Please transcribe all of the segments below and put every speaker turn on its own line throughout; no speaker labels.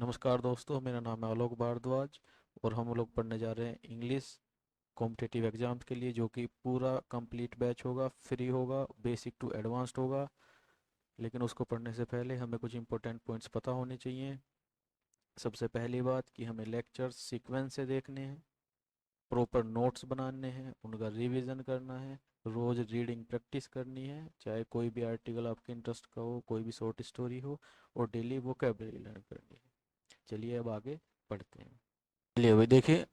नमस्कार दोस्तों, मेरा नाम है आलोक भारद्वाज और हम लोग पढ़ने जा रहे हैं इंग्लिश कॉम्पिटिटिव एग्जाम्स के लिए, जो कि पूरा कंप्लीट बैच होगा, फ्री होगा, बेसिक टू एडवांस्ड होगा। लेकिन उसको पढ़ने से पहले हमें कुछ इंपॉर्टेंट पॉइंट्स पता होने चाहिए। सबसे पहली बात कि हमें लेक्चर्स सीक्वेंस से देखने हैं, प्रॉपर नोट्स बनाने हैं, उनका रिवीजन करना है, रोज़ रीडिंग प्रैक्टिस करनी है, चाहे कोई भी आर्टिकल आपके इंटरेस्ट का हो, कोई भी शॉर्ट स्टोरी हो, और डेली वोकेबलरी लर्न करनी है। चलिए अब आगे पढ़ते हैं। चलिए भाई देखिए,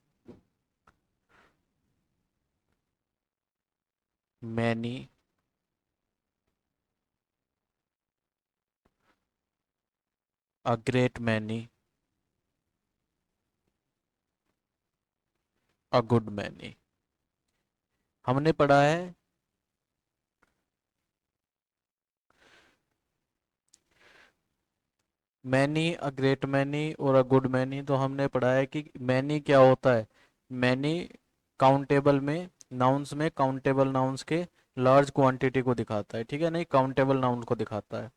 मैनी, अ ग्रेट मैनी, अ गुड मैनी। हमने पढ़ा है मैनी, अ ग्रेट मैनी और अ गुड मैनी। तो हमने पढ़ा है कि मैनी क्या होता है। मैनी काउंटेबल में, नाउन्स में काउंटेबल नाउन्स के लार्ज क्वांटिटी को दिखाता है, ठीक है, नहीं काउंटेबल नाउन को दिखाता है।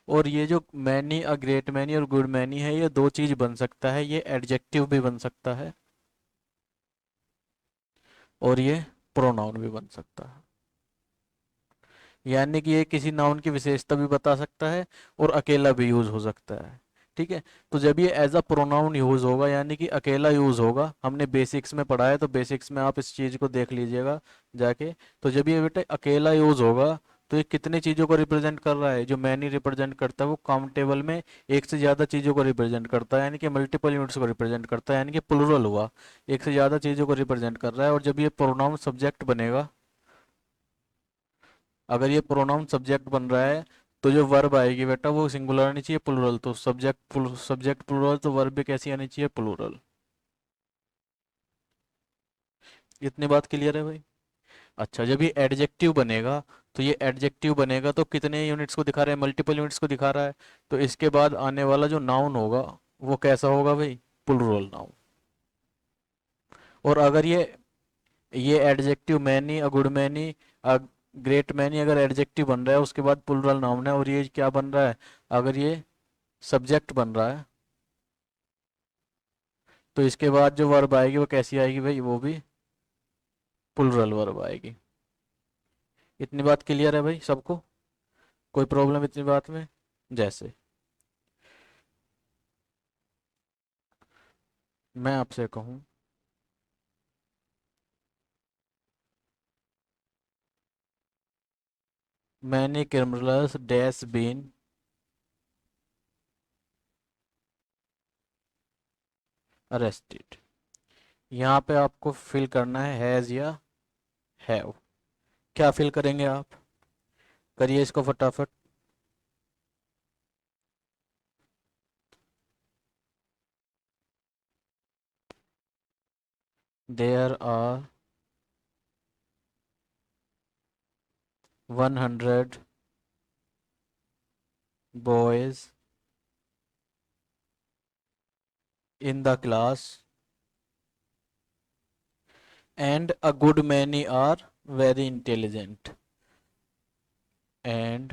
और ये जो मैनी, अ ग्रेट मैनी और गुड मैनी है, ये दो चीज बन सकता है, ये एडजेक्टिव भी बन सकता है और ये प्रोनाउन भी बन सकता है। यानी कि ये किसी नाउन की विशेषता भी बता सकता है और अकेला भी यूज हो सकता है। ठीक है। तो जब ये एज अ प्रोनाउन यूज होगा, यानी कि अकेला यूज होगा, हमने बेसिक्स में पढ़ा है, तो बेसिक्स में आप इस चीज को देख लीजिएगा जाके। तो जब ये बेटा अकेला यूज होगा, तो ये कितने चीजों को रिप्रेजेंट कर रहा है। जो मैनी रिप्रेजेंट करता है वो काउंटेबल में एक से ज्यादा चीजों को रिप्रेजेंट करता है, यानी कि मल्टीपल यूनिट्स को रिप्रेजेंट करता है, यानी कि प्लुरल हुआ, एक से ज्यादा चीजों को रिप्रेजेंट कर रहा है। और जब ये प्रोनाउन सब्जेक्ट बनेगा, अगर ये प्रोनाउन सब्जेक्ट बन रहा है, तो जो वर्ब आएगी बेटा वो सिंगुलर आनी चाहिए, प्लूरल। तो सब्जेक्ट प्लूरल, तो वर्ब भी कैसी आनी चाहिए, प्लूरल। इतनी बात क्लियर है भाई। अच्छा, जब ये एडजेक्टिव बनेगा, तो ये एडजेक्टिव बनेगा तो कितने यूनिट्स को दिखा रहा है, मल्टीपल यूनिट्स को दिखा रहा है। तो इसके बाद आने वाला जो नाउन होगा वो कैसा होगा भाई, प्लूरल नाउन। और अगर ये एडजेक्टिव मैनी, अ गुड मैनी, अ ग्रेट मैनी अगर एडजेक्टिव बन रहा है, उसके बाद प्लूरल नाउन है, और ये क्या बन रहा है, अगर ये सब्जेक्ट बन रहा है, तो इसके बाद जो वर्ब आएगी वो कैसी आएगी भाई, वो भी प्लुरल वर्ब आएगी। इतनी बात क्लियर है भाई सबको? कोई प्रॉब्लम इतनी बात में? जैसे मैं आपसे कहूँ, many criminals dash been arrested, यहाँ पे आपको फिल करना है हैज़ या हैव। क्या फिल करेंगे आप? करिए इसको फटाफट। There are 100 boys in the class and a good many are very intelligent, and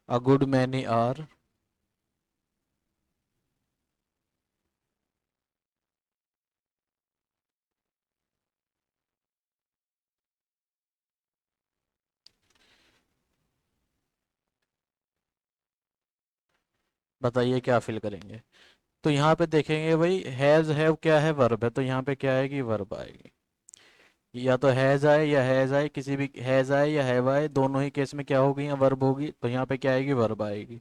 a good many are। बताइए क्या फिल करेंगे। तो यहाँ पे देखेंगे भाई, हैज हैव क्या है, वर्ब है, तो यहाँ पे क्या आएगी, वर्ब आएगी। या तो हैज आए या हैज आए, किसी भी हैज आए या हैव आए, दोनों ही केस में क्या होगी, या वर्ब होगी, तो यहाँ पे क्या आएगी, वर्ब आएगी।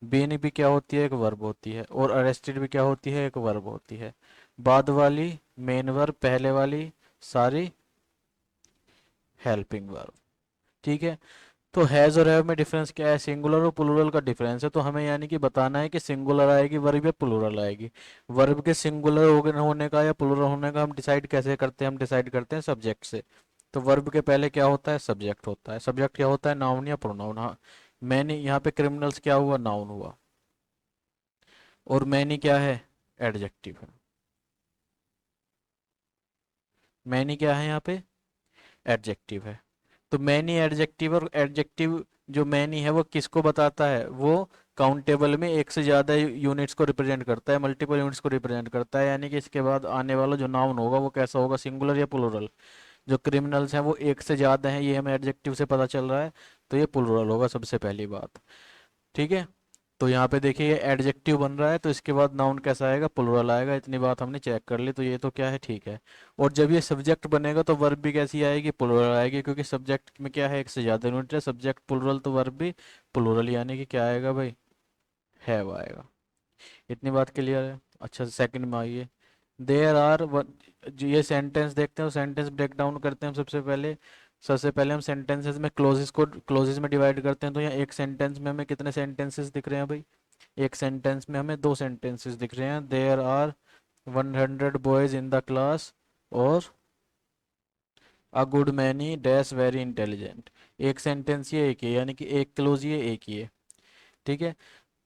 बीन भी क्या होती है, एक वर्ब होती है, और अरेस्टेड भी क्या होती है, एक वर्ब होती है। बाद वाली मेन वर्ब, पहले वाली सारी हेल्पिंग वर्ब। ठीक है। तो हैज और हैव में डिफरेंस क्या है, सिंगुलर और प्लूरल का डिफरेंस है। तो हमें यानी कि बताना है कि सिंगुलर आएगी वर्ब या प्लूरल आएगी। वर्ब के सिंगुलर होने का या प्लूरल होने का हम डिसाइड कैसे करते हैं, हम डिसाइड करते हैं सब्जेक्ट से। तो वर्ब के पहले क्या होता है, सब्जेक्ट होता है। सब्जेक्ट क्या होता है, नाउन या प्रोनाउन। हाँ, मैनी यहाँ पे क्रिमिनल्स क्या हुआ, नाउन हुआ, और मैनी क्या है, एडजेक्टिव है। मैनी क्या है यहाँ पे? एडजेक्टिव है। तो मैनी एडजेक्टिव, और एडजेक्टिव जो मैनी है वो किसको बताता है? वो काउंटेबल में एक से ज़्यादा यूनिट्स को रिप्रेजेंट करता है, मल्टीपल यूनिट्स को रिप्रेजेंट करता है, यानी कि इसके बाद आने वाला जो नाउन होगा वो कैसा होगा, सिंगुलर या प्लूरल? जो क्रिमिनल्स हैं वो एक से ज़्यादा हैं, ये हमें एडजेक्टिव से पता चल रहा है, तो ये प्लूरल होगा सबसे पहली बात। ठीक है। तो यहाँ पे देखिए ये एडजेक्टिव बन रहा है, तो इसके बाद नाउन कैसा आएगा? प्लूरल आएगा। इतनी बात हमने चेक कर ली, तो ये तो क्या है, ठीक है। और जब ये सब्जेक्ट बनेगा तो वर्ब भी कैसी आएगी? प्लूरल आएगी, क्योंकि सब्जेक्ट में क्या है, एक से ज़्यादा यूनिट है, सब्जेक्ट प्लूरल तो वर्ब भी प्लूरल, यानी कि क्या आएगा भाई? हैव आएगा। इतनी बात क्लियर है? अच्छा, सेकंड में आइए। देयर आर, जो ये सेंटेंस देखते हैं, सेंटेंस ब्रेक डाउन करते हैं हम सबसे पहले हम सेंटेंसेस में क्लोजेस को क्लोजेस में डिवाइड करते हैं। तो यहाँ एक सेंटेंस में हमें कितने सेंटेंसेस दिख रहे हैं भाई? एक सेंटेंस में हमें दो सेंटेंसेस दिख रहे हैं। There are 100 boys in the class, और a good many dash very intelligent. एक सेंटेंस ये एक ही है, यानी कि एक क्लोज ये एक ही है। ठीक है।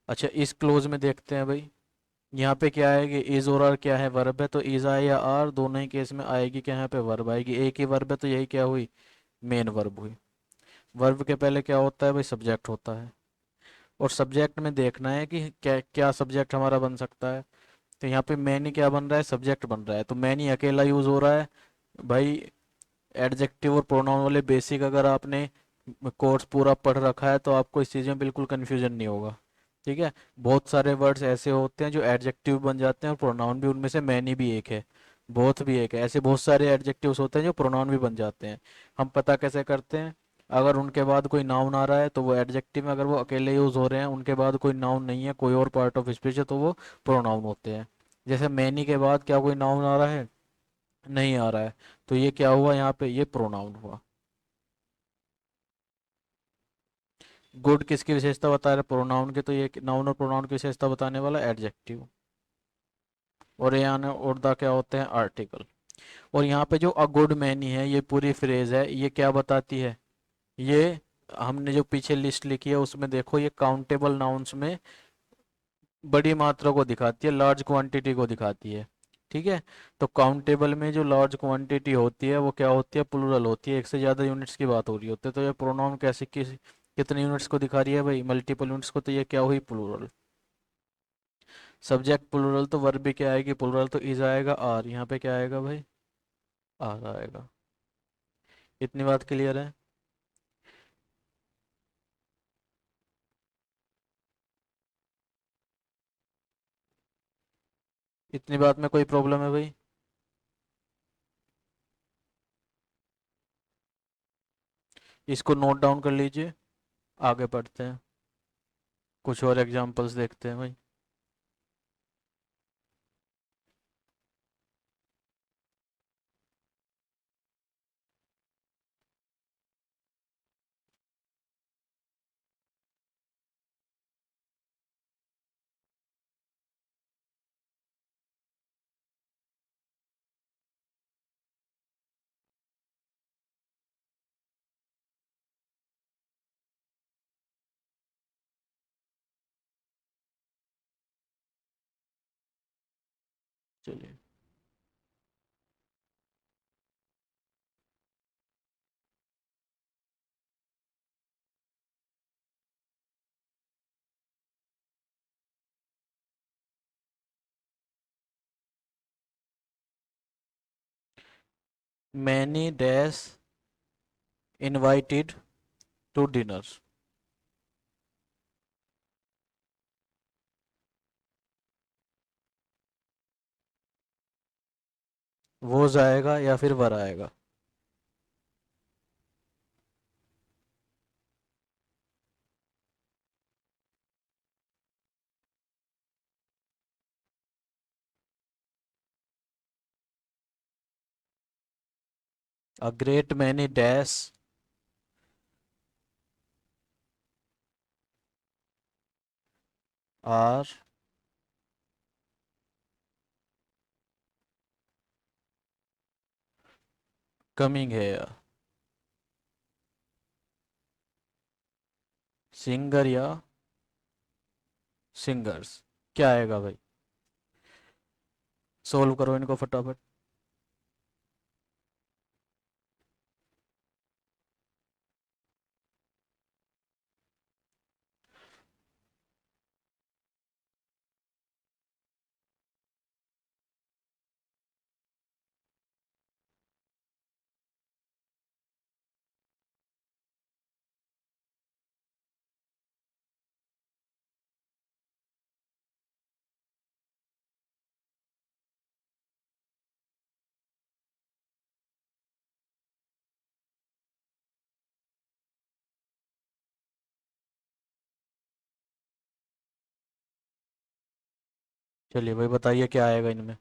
अच्छा, इस क्लोज में देखते हैं भाई, यहाँ पे क्या आएगी? इज और आर क्या है? वर्ब है, तो इज आए या आर दोनों ही केस में आएगी क्या? यहाँ पे वर्ब आएगी। एक ही वर्ब है, तो यही क्या हुई? मेन वर्ब हुई। वर्ब के पहले क्या होता है भाई? सब्जेक्ट होता है। और सब्जेक्ट में देखना है कि क्या क्या सब्जेक्ट हमारा बन सकता है। तो यहाँ पे मैनी क्या बन रहा है? सब्जेक्ट बन रहा है, तो मैनी अकेला यूज हो रहा है भाई। एडजेक्टिव और प्रोनाउन वाले बेसिक अगर आपने कोर्स पूरा पढ़ रखा है तो आपको इस चीज़ में बिल्कुल कन्फ्यूजन नहीं होगा। ठीक है। बहुत सारे वर्ड्स ऐसे होते हैं जो एडजेक्टिव बन जाते हैं, और प्रोनाउन भी उनमें से मैनी भी एक है, बोथ भी एक है। ऐसे बहुत सारे एडजेक्टिव्स होते हैं जो प्रोनाउन भी बन जाते हैं। हम पता कैसे करते हैं? अगर उनके बाद कोई नाउन आ रहा है तो वो एडजेक्टिव में, अगर वो अकेले यूज हो रहे हैं, उनके बाद कोई नाउन नहीं है, कोई और पार्ट ऑफ स्पीच है, तो वो प्रोनाउन होते हैं। जैसे मैनी के बाद क्या कोई नाउन आ रहा है? नहीं आ रहा है, तो ये क्या हुआ? यहाँ पे ये प्रोनाउन हुआ। गुड किसकी विशेषता बता रहे? प्रोनाउन की, तो ये नाउन और प्रोनाउन की विशेषता बताने वाला एडजेक्टिव। और ये आने और द क्या होते हैं? आर्टिकल। और यहाँ पे जो अ गुड मैनी है, ये पूरी फ्रेज है, ये क्या बताती है? ये हमने जो पीछे लिस्ट लिखी है उसमें देखो, ये काउंटेबल नाउन्स में बड़ी मात्रा को दिखाती है, लार्ज क्वांटिटी को दिखाती है। ठीक है। तो काउंटेबल में जो लार्ज क्वांटिटी होती है वो क्या होती है? प्लूरल होती है, एक से ज़्यादा यूनिट्स की बात हो रही होती है। तो ये प्रोनाउन कैसे कितने यूनिट्स को दिखा रही है भाई? मल्टीपल यूनिट्स को, तो ये क्या हुई? प्लूरल। सब्जेक्ट प्लूरल, तो वर्ब भी क्या आएगी? प्लूरल, तो इज आएगा, आर यहाँ पे क्या आएगा भाई? आर आएगा। इतनी बात क्लियर है? इतनी बात में कोई प्रॉब्लम है भाई? इसको नोट डाउन कर लीजिए, आगे बढ़ते हैं, कुछ और एग्जांपल्स देखते हैं भाई। चलिए। Many dash invited to dinner. वो जाएगा या फिर वर आएगा? A great many dash are coming है। सिंगर या सिंगर्स, क्या आएगा भाई? सोल्व करो इनको फटाफट। चलिए भाई बताइए क्या आएगा इनमें।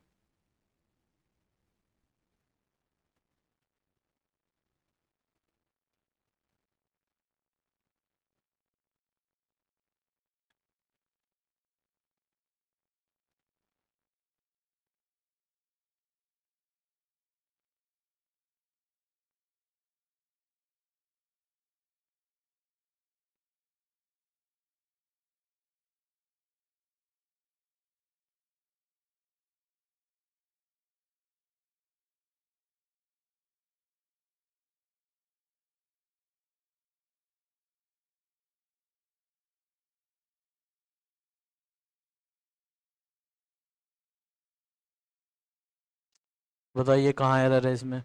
बताइए कहाँ एरर है इसमें।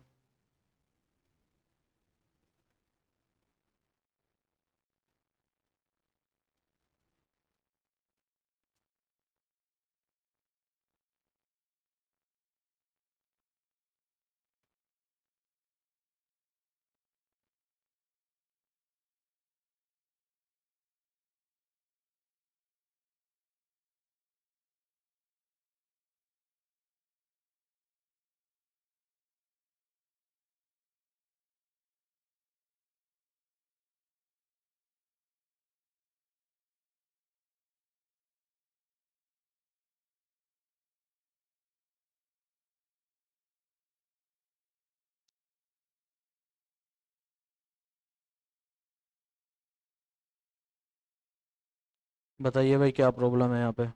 बताइए भाई क्या प्रॉब्लम है यहाँ पे।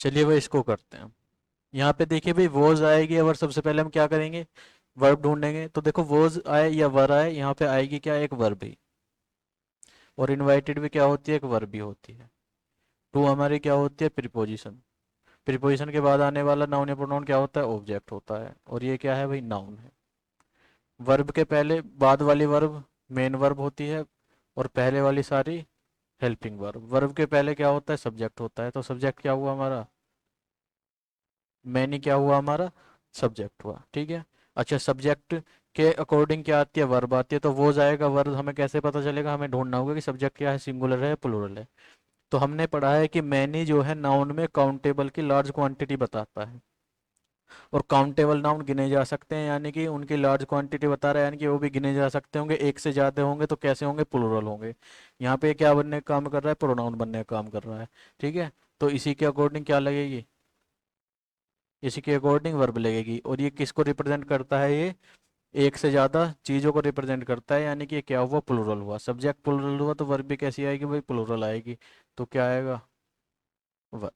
चलिए भाई इसको करते हैं। यहाँ पे देखिए भाई वॉज आएगी, अगर सबसे पहले हम क्या करेंगे, वर्ब ढूंढेंगे। तो देखो वॉज आए या वर आए, यहाँ पे आएगी क्या, एक वर्ब ही। और इनवाइटेड भी क्या होती है, एक वर्ब ही होती है। टू हमारी क्या होती है, प्रीपोजिशन। प्रीपोजिशन के बाद आने वाला नाउन या प्रोनाउन क्या होता है, ऑब्जेक्ट होता है। और ये क्या है भाई, नाउन है। वर्ब के पहले बाद वाली वर्ब मेन वर्ब होती है, और पहले वाली सारी हेल्पिंग वर्ब। वर्ब के पहले क्या होता है, सब्जेक्ट होता है। तो सब्जेक्ट क्या हुआ हमारा, मैनी क्या हुआ हमारा, सब्जेक्ट हुआ। ठीक है। अच्छा सब्जेक्ट के अकॉर्डिंग क्या आती है, वर्ब आती है। तो वो जाएगा वर्ब, हमें कैसे पता चलेगा, हमें ढूंढना होगा कि सब्जेक्ट क्या है, सिंगुलर है प्लूरल है। तो हमने पढ़ा है कि मैनी जो है नाउन में काउंटेबल की लार्ज क्वांटिटी बताता है। और काउंटेबल नाउन गिने जा सकते हैं, यानी कि उनकी लार्ज क्वांटिटी बता रहा है, यानी कि वो भी गिने जा सकते होंगे। एक से ज़्यादा होंगे तो कैसे होंगे, प्लूरल होंगे। यहाँ पे क्या बनने का काम कर रहा है, प्रोनाउन बनने का काम कर रहा है। ठीक है। तो इसी के अकॉर्डिंग क्या लगेगी, इसी के अकॉर्डिंग वर्ब लगेगी। और ये किसको रिप्रेजेंट करता है, ये एक से ज़्यादा चीज़ों को रिप्रेजेंट करता है, यानी कि ये क्या हुआ, प्लूरल हुआ। सब्जेक्ट प्लूरल हुआ तो वर्ब भी कैसी आएगी भाई, प्लूरल आएगी। तो क्या आएगा, वर्ब।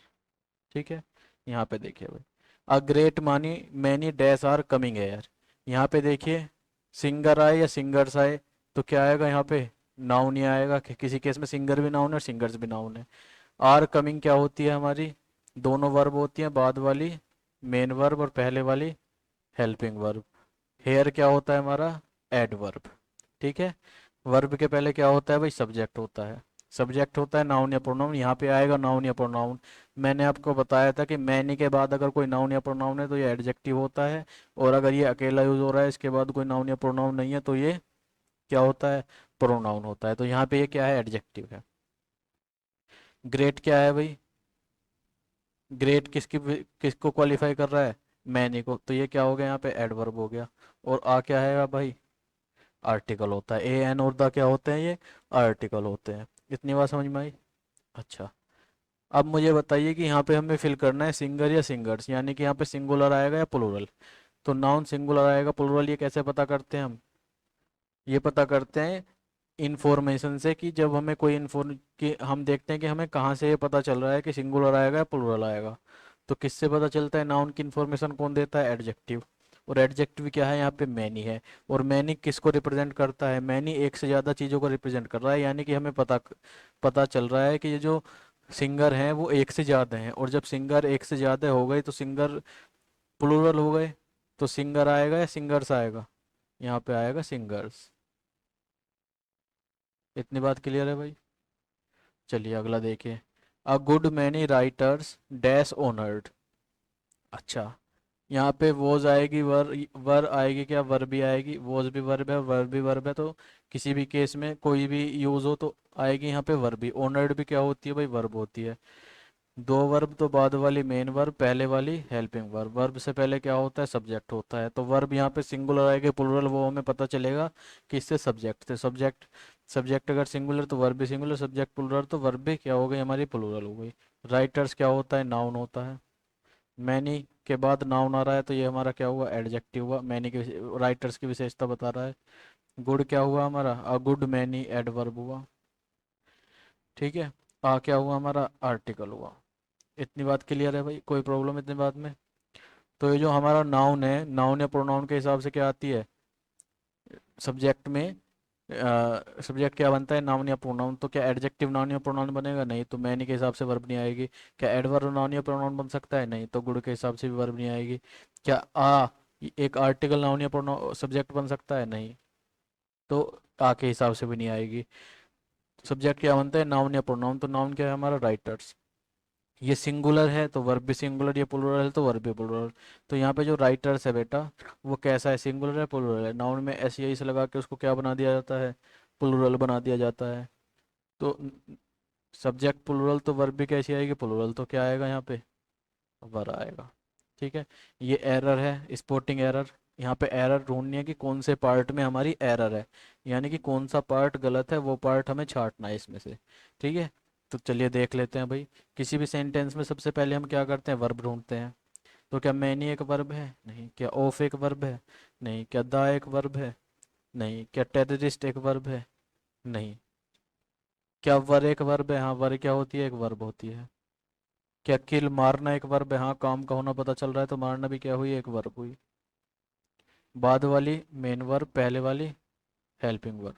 ठीक है। यहाँ पे देखिए भाई, a great many many dash are coming here. यहाँ पे देखिए सिंगर आए या सिंगर्स आए, तो क्या आएगा यहाँ पे, नाउन ही आएगा। किसी केस में सिंगर भी नाउन है और सिंगर्स भी नाउन है। आर कमिंग क्या होती है हमारी, दोनों वर्ब होती हैं, बाद वाली मेन वर्ब और पहले वाली हेल्पिंग वर्ब। हेयर क्या होता है हमारा, एडवर्ब। ठीक है। वर्ब के पहले क्या होता है भाई, सब्जेक्ट होता है। सब्जेक्ट होता है नाउन या प्रोनाउन, यहाँ पे आएगा नाउन या प्रोनाउन। मैंने आपको बताया था कि मैनी के बाद अगर कोई नाउन या प्रोनाउन है तो ये एडजेक्टिव होता है। और अगर ये अकेला यूज हो रहा है, इसके बाद कोई नाउन या प्रोनाउन नहीं है, तो ये क्या होता है, प्रोनाउन होता है। तो यहाँ पे ये क्या है, एडजेक्टिव है। ग्रेट क्या है भाई, ग्रेट किसको क्वालिफाई कर रहा है, मैनी को। तो ये क्या हो गया यहाँ पे, एडवर्ब हो गया। और आ क्या है भाई, आर्टिकल होता है। ए एन और द क्या होते हैं, ये आर्टिकल होते हैं। इतनी बात समझ में आई। अच्छा अब मुझे बताइए कि यहाँ पे हमें फिल करना है सिंगर या सिंगर्स, यानी कि यहाँ पे सिंगुलर आएगा या प्लूरल। तो नाउन सिंगुलर आएगा प्लूरल, ये कैसे पता करते हैं हम, ये पता करते हैं इंफॉर्मेशन से, कि जब हमें कोई इन्फॉर्म कि हम देखते हैं कि हमें कहाँ से ये पता चल रहा है कि सिंगुलर आएगा या प्लूरल आएगा। तो किससे पता चलता है नाउन की इन्फॉर्मेशन कौन देता है? एडजेक्टिव। और एडजेक्टिव क्या है यहाँ पे? मैनी है। और मैनी किसको रिप्रेजेंट करता है? मैनी एक से ज़्यादा चीज़ों को रिप्रेजेंट कर रहा है, यानी कि हमें पता पता चल रहा है कि ये जो सिंगर हैं वो एक से ज़्यादा हैं, और जब सिंगर एक से ज़्यादा हो गए तो सिंगर प्लूरल हो गए, तो सिंगर आएगा या सिंगर्स आएगा? यहाँ पे आएगा सिंगर्स। इतनी बात क्लियर है भाई? चलिए अगला देखिए। अ good many writers dash honoured. अच्छा, यहाँ पे वॉज आएगी, वर वर आएगी, क्या वर भी आएगी? वॉज भी वर्ब है, वर भी वर्ब है, तो किसी भी केस में कोई भी यूज हो तो आएगी यहाँ पे वर भी। ऑनर्ड भी क्या होती है भाई? वर्ब होती है। दो वर्ब तो बाद वाली मेन वर्ब, पहले वाली हेल्पिंग वर्ब। वर्ब से पहले क्या होता है? सब्जेक्ट होता है। तो वर्ब यहाँ पे सिंगुलर आएगी प्लूरल, वो हमें पता चलेगा कि इससे सब्जेक्ट थे। सब्जेक्ट सब्जेक्ट अगर सिंगुलर तो वर्ब भी सिंगुलर, सब्जेक्ट प्लूरल तो वर्ब भी क्या हो गई हमारी? प्लूरल हो गई। राइटर्स क्या होता है? नाउन होता है। मैनी के बाद नाउन आ रहा है तो ये हमारा क्या हुआ? एडजेक्टिव हुआ। मैनी की राइटर्स की विशेषता बता रहा है। गुड क्या हुआ हमारा? अ गुड मैनी एडवर्ब हुआ। ठीक है। आ क्या हुआ हमारा? आर्टिकल हुआ। इतनी बात क्लियर है भाई? कोई प्रॉब्लम इतनी बात में? तो ये जो हमारा नाउन है, नाउन या प्रोनाउन के हिसाब से क्या आती है सब्जेक्ट में? सब्जेक्ट क्या बनता है? नाउन या प्रोनाउन। तो क्या एडजेक्टिव नाउन या प्रोनाउन बनेगा? नहीं। तो मैनी के हिसाब से वर्ब नहीं आएगी। क्या एडवर्ब नाउन या प्रोनाउन बन सकता है? नहीं। तो गुड के हिसाब से भी वर्ब नहीं आएगी। क्या आ एक आर्टिकल नाउन या प्रोनाउन सब्जेक्ट बन सकता है? नहीं। तो आ के हिसाब से भी नहीं आएगी। सब्जेक्ट क्या बनता है? नाउन या प्रोनाउन। तो नाउन क्या है हमारा? राइटर्स। ये सिंगुलर है तो वर्ब भी सिंगुलर, ये प्लूरल है तो वर्ब भी प्लूरल। तो यहाँ पे जो राइटर्स है बेटा, वो कैसा है? सिंगुलर है प्लूरल है? नाउन में एस या इस लगा के उसको क्या बना दिया जाता है? प्लूरल बना दिया जाता है। तो सब्जेक्ट प्लूरल तो वर्ब भी कैसी आएगी? प्लूरल। तो क्या आएगा यहाँ पे? वर आएगा। ठीक है। ये एरर है, स्पॉटिंग एरर। यहाँ पे एरर ढूंढनी है कि कौन से पार्ट में हमारी एरर है, यानी कि कौन सा पार्ट गलत है, वो पार्ट हमें छांटना है इसमें से। ठीक है। तो चलिए देख लेते हैं भाई। किसी भी सेंटेंस में सबसे पहले हम क्या करते हैं? वर्ब ढूंढते हैं। तो क्या मैनी एक वर्ब है? नहीं। क्या ऑफ एक वर्ब है? नहीं। क्या द एक वर्ब है? नहीं। क्या टेररिस्ट एक वर्ब है? नहीं। क्या वर एक वर्ब है? हाँ, वर क्या होती है? एक वर्ब होती है। क्या किल मारना एक वर्ब है? हाँ, काम का होना पता चल रहा है तो मारना भी क्या हुई? एक वर्ब हुई। बाद वाली मेन वर्ब, पहले वाली हेल्पिंग वर्ब।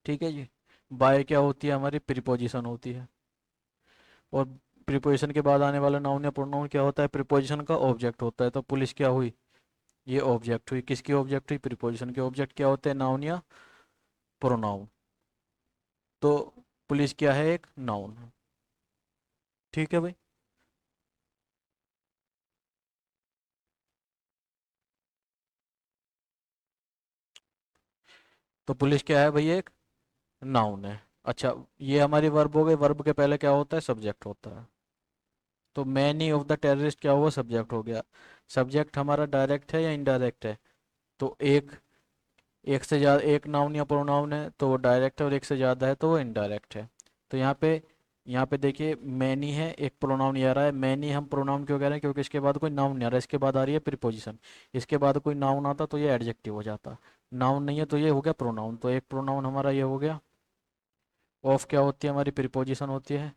ठीक है जी। बाय क्या होती है हमारी? प्रीपोजिशन होती है। और प्रीपोजिशन के बाद आने वाला नाउन या प्रोनाउन क्या होता है? प्रीपोजिशन का ऑब्जेक्ट होता है। तो पुलिस क्या हुई? ये ऑब्जेक्ट हुई। किसकी ऑब्जेक्ट हुई? प्रीपोजिशन के। ऑब्जेक्ट क्या होते हैं? नाउन या प्रोनाउन। तो पुलिस क्या है? एक नाउन। ठीक है भाई। तो पुलिस क्या है भाई? एक नाउन है। अच्छा, ये हमारी वर्ब हो गई। वर्ब के पहले क्या होता है? सब्जेक्ट होता है। तो मैनी ऑफ द टेररिस्ट क्या हुआ? सब्जेक्ट हो गया। सब्जेक्ट हमारा डायरेक्ट है या इनडायरेक्ट है? तो एक एक से ज़्यादा, एक नाउन या प्रोनाउन है तो वो डायरेक्ट है, और एक से ज़्यादा है तो वो इनडायरेक्ट है। तो यहाँ पे देखिए मैनी है, एक प्रोनाउन ये आ रहा है। मैनी हम प्रोनाउन क्यों कह रहे हैं? क्योंकि इसके बाद कोई नाउन नहीं आ रहा, इसके बाद आ रही है प्रीपोजिशन। इसके बाद कोई नाउन आता तो ये एडजेक्टिव हो जाता। नाउन नहीं है तो ये हो गया प्रोनाउन। तो एक प्रोनाउन हमारा ये हो गया। ऑफ क्या होती है हमारी? प्रीपोजिशन होती है।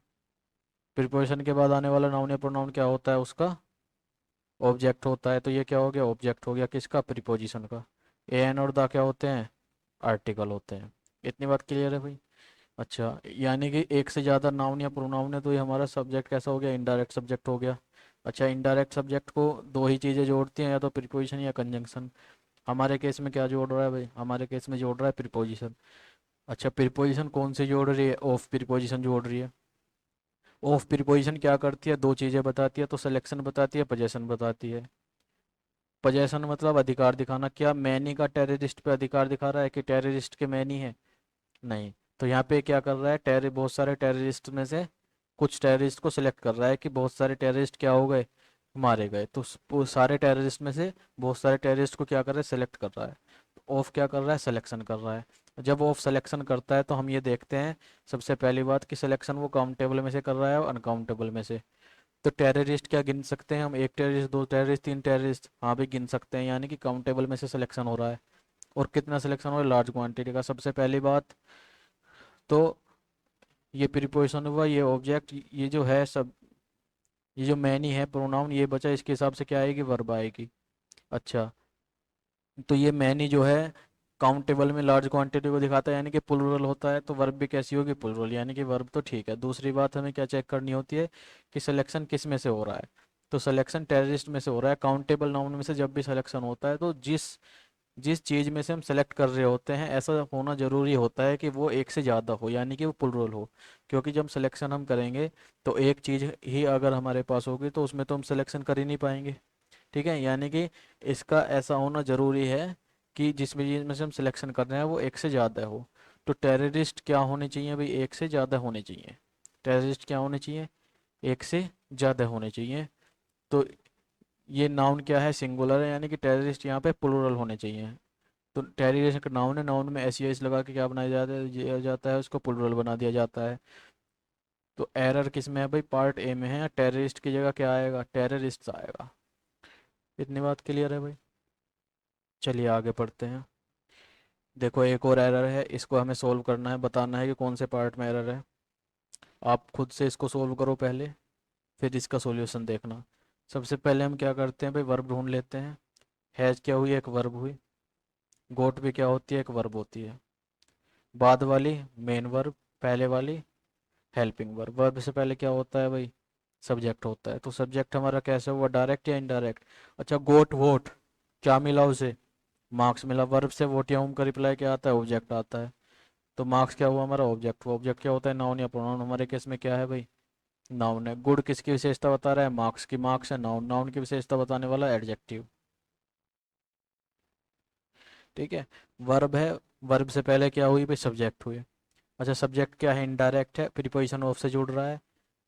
प्रीपोजिशन के बाद आने वाला नाउन या प्रोनाउन क्या होता है? उसका ऑब्जेक्ट होता है। तो ये क्या हो गया? ऑब्जेक्ट हो गया किसका? प्रीपोजिशन का। ए एन और द क्या होते हैं? आर्टिकल होते हैं। इतनी बात क्लियर है भाई? अच्छा, यानी कि एक से ज़्यादा नाउन या प्रोनाउन है तो ये हमारा सब्जेक्ट कैसा हो गया? इनडायरेक्ट सब्जेक्ट हो गया। अच्छा, इनडायरेक्ट सब्जेक्ट को दो ही चीज़ें जोड़ती हैं, या तो प्रीपोजिशन या कंजंक्शन। हमारे केस में क्या जोड़ रहा है भाई? हमारे केस में जोड़ रहा है प्रीपोजिशन। अच्छा, प्रीपोजिशन कौन सी जोड़ रही है? ऑफ प्रीपोजिशन जोड़ रही है। ऑफ प्रीपोजिशन क्या करती है? दो चीज़ें बताती है, तो सिलेक्शन बताती है, पोजेशन बताती है। पोजेशन मतलब अधिकार दिखाना। क्या मैनी का टेररिस्ट पे अधिकार दिखा रहा है कि टेररिस्ट के मैनी है? नहीं। तो यहाँ पे क्या कर रहा है? बहुत सारे टेररिस्ट में से कुछ टेररिस्ट को सिलेक्ट कर रहा है कि बहुत सारे टेररिस्ट क्या हो गए? मारे गए। तो वो सारे टेररिस्ट में से बहुत सारे टेररिस्ट को क्या कर रहा है? सेलेक्ट कर रहा है। ऑफ क्या कर रहा है? सिलेक्शन कर रहा है। जब ऑफ सिलेक्शन करता है तो हम ये देखते हैं सबसे पहली बात कि सिलेक्शन वो काउंटेबल में से कर रहा है और अनकाउंटेबल में से। तो टेररिस्ट क्या गिन सकते हैं हम? एक टेररिस्ट, दो टेररिस्ट, तीन टेररिस्ट, हाँ भी गिन सकते हैं, यानी कि काउंटेबल में से सिलेक्शन हो रहा है। और कितना सिलेक्शन हो रहा है? लार्ज क्वांटिटी का। सबसे पहली बात तो ये प्रीपोजिशन हुआ, ये ऑब्जेक्ट, ये जो है सब ये जो मैनी है प्रोनाउन ये बचा, इसके हिसाब से क्या आएगी, वर्ब आएगी। अच्छा, तो ये मैनी जो है काउंटेबल में लार्ज क्वांटिटी को दिखाता है, यानी कि प्लूरल होता है, तो वर्ब भी कैसी होगी, प्लूरल, यानी कि वर्ब तो ठीक है। दूसरी बात हमें क्या चेक करनी होती है कि सिलेक्शन किस में से हो रहा है। तो सिलेक्शन टेररिस्ट में से हो रहा है। काउंटेबल नाउन में से जब भी सिलेक्शन होता है तो जिस जिस चीज़ में से हम सेलेक्ट कर रहे होते हैं ऐसा होना जरूरी होता है कि वो एक से ज़्यादा हो, यानी कि वो प्लूरल हो। क्योंकि जब सिलेक्शन हम करेंगे तो एक चीज़ ही अगर हमारे पास होगी तो उसमें तो हम सिलेक्शन कर ही नहीं पाएंगे। ठीक है, यानी कि इसका ऐसा होना जरूरी है कि जिसमें जिसमें से हम सिलेक्शन कर रहे हैं वो एक से ज़्यादा हो। तो टेररिस्ट क्या होने चाहिए भाई, एक से ज़्यादा होने चाहिए। टेररिस्ट क्या होने चाहिए, एक से ज़्यादा होने चाहिए। तो ये नाउन क्या है, सिंगुलर है, यानी कि टेररिस्ट यहाँ पे प्लूरल होने चाहिए। तो टेररिस्ट का नाउन है, नाउन में एस एस लगा के क्या बनाया जाता है, उसको प्लूरल बना दिया जाता है। तो एरर किस में है भाई, पार्ट ए में है। या टेररिस्ट की जगह क्या आएगा, टेररिस्ट आएगा। इतनी बात क्लियर है भाई। चलिए आगे पढ़ते हैं। देखो एक और एरर है, इसको हमें सोल्व करना है, बताना है कि कौन से पार्ट में एरर है। आप खुद से इसको सोल्व करो पहले, फिर इसका सॉल्यूशन देखना। सबसे पहले हम क्या करते हैं भाई, वर्ब ढूंढ लेते हैं। हैज क्या हुई, एक वर्ब हुई। गोट भी क्या होती है, एक वर्ब होती है। बाद वाली मेन वर्ब, पहले वाली हेल्पिंग वर्ब। वर्ब से पहले क्या होता है भाई, सब्जेक्ट होता है। तो सब्जेक्ट हमारा कैसे हुआ, डायरेक्ट या इनडायरेक्ट। अच्छा, गोट वोट क्या मिला उसे, मार्क्स मिला। वर्ब से वोट या का रिप्लाई क्या आता है, ऑब्जेक्ट आता है। तो मार्क्स क्या हुआ हमारा, ऑब्जेक्ट हुआ। ऑब्जेक्ट क्या होता है, नाउन या प्रोनाउन। हमारे केस में क्या है भाई, नाउन है। गुड किसकी विशेषता बता रहा है, मार्क्स की, मार्क्स है नाउन। नाउन की विशेषता बताने वाला एडजेक्टिव। ठीक है, वर्ब है, वर्ब से पहले क्या हुई भाई, सब्जेक्ट हुई। अच्छा, सब्जेक्ट क्या है, इनडायरेक्ट है, प्रीपोजिशन ऑफ से जुड़ रहा है।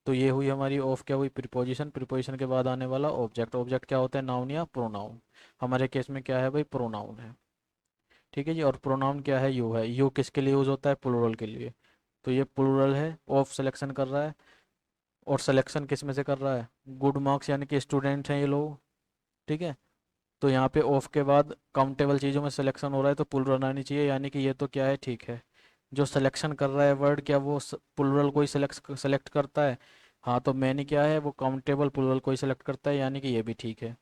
तो ये हुई हमारी ऑफ, क्या हुई, प्रीपोजिशन। प्रीपोजिशन के बाद आने वाला ऑब्जेक्ट। ऑब्जेक्ट क्या होता है, नाउन या प्रोनाउन। हमारे केस में क्या है भाई, प्रोनाउन है। ठीक है जी, और प्रोनाउन क्या है, यू है। यू किसके लिए यूज होता है, प्लूरल के लिए। तो ये प्लूरल है, ऑफ सिलेक्शन कर रहा है। और सिलेक्शन किस में से कर रहा है, गुड मार्क्स, यानी कि स्टूडेंट हैं ये लोग। ठीक है, तो यहाँ पे ऑफ के बाद काउंटेबल चीज़ों में सिलेक्शन हो रहा है तो प्लूरल आनी चाहिए, यानी कि ये तो क्या है, ठीक है। जो सिलेक्शन कर रहा है वर्ड, क्या वो प्लूरल को ही सेलेक्ट करता है। हाँ, तो मैंने क्या है, वो काउंटेबल प्लूरल को ही सिलेक्ट करता है, यानी कि ये भी ठीक है।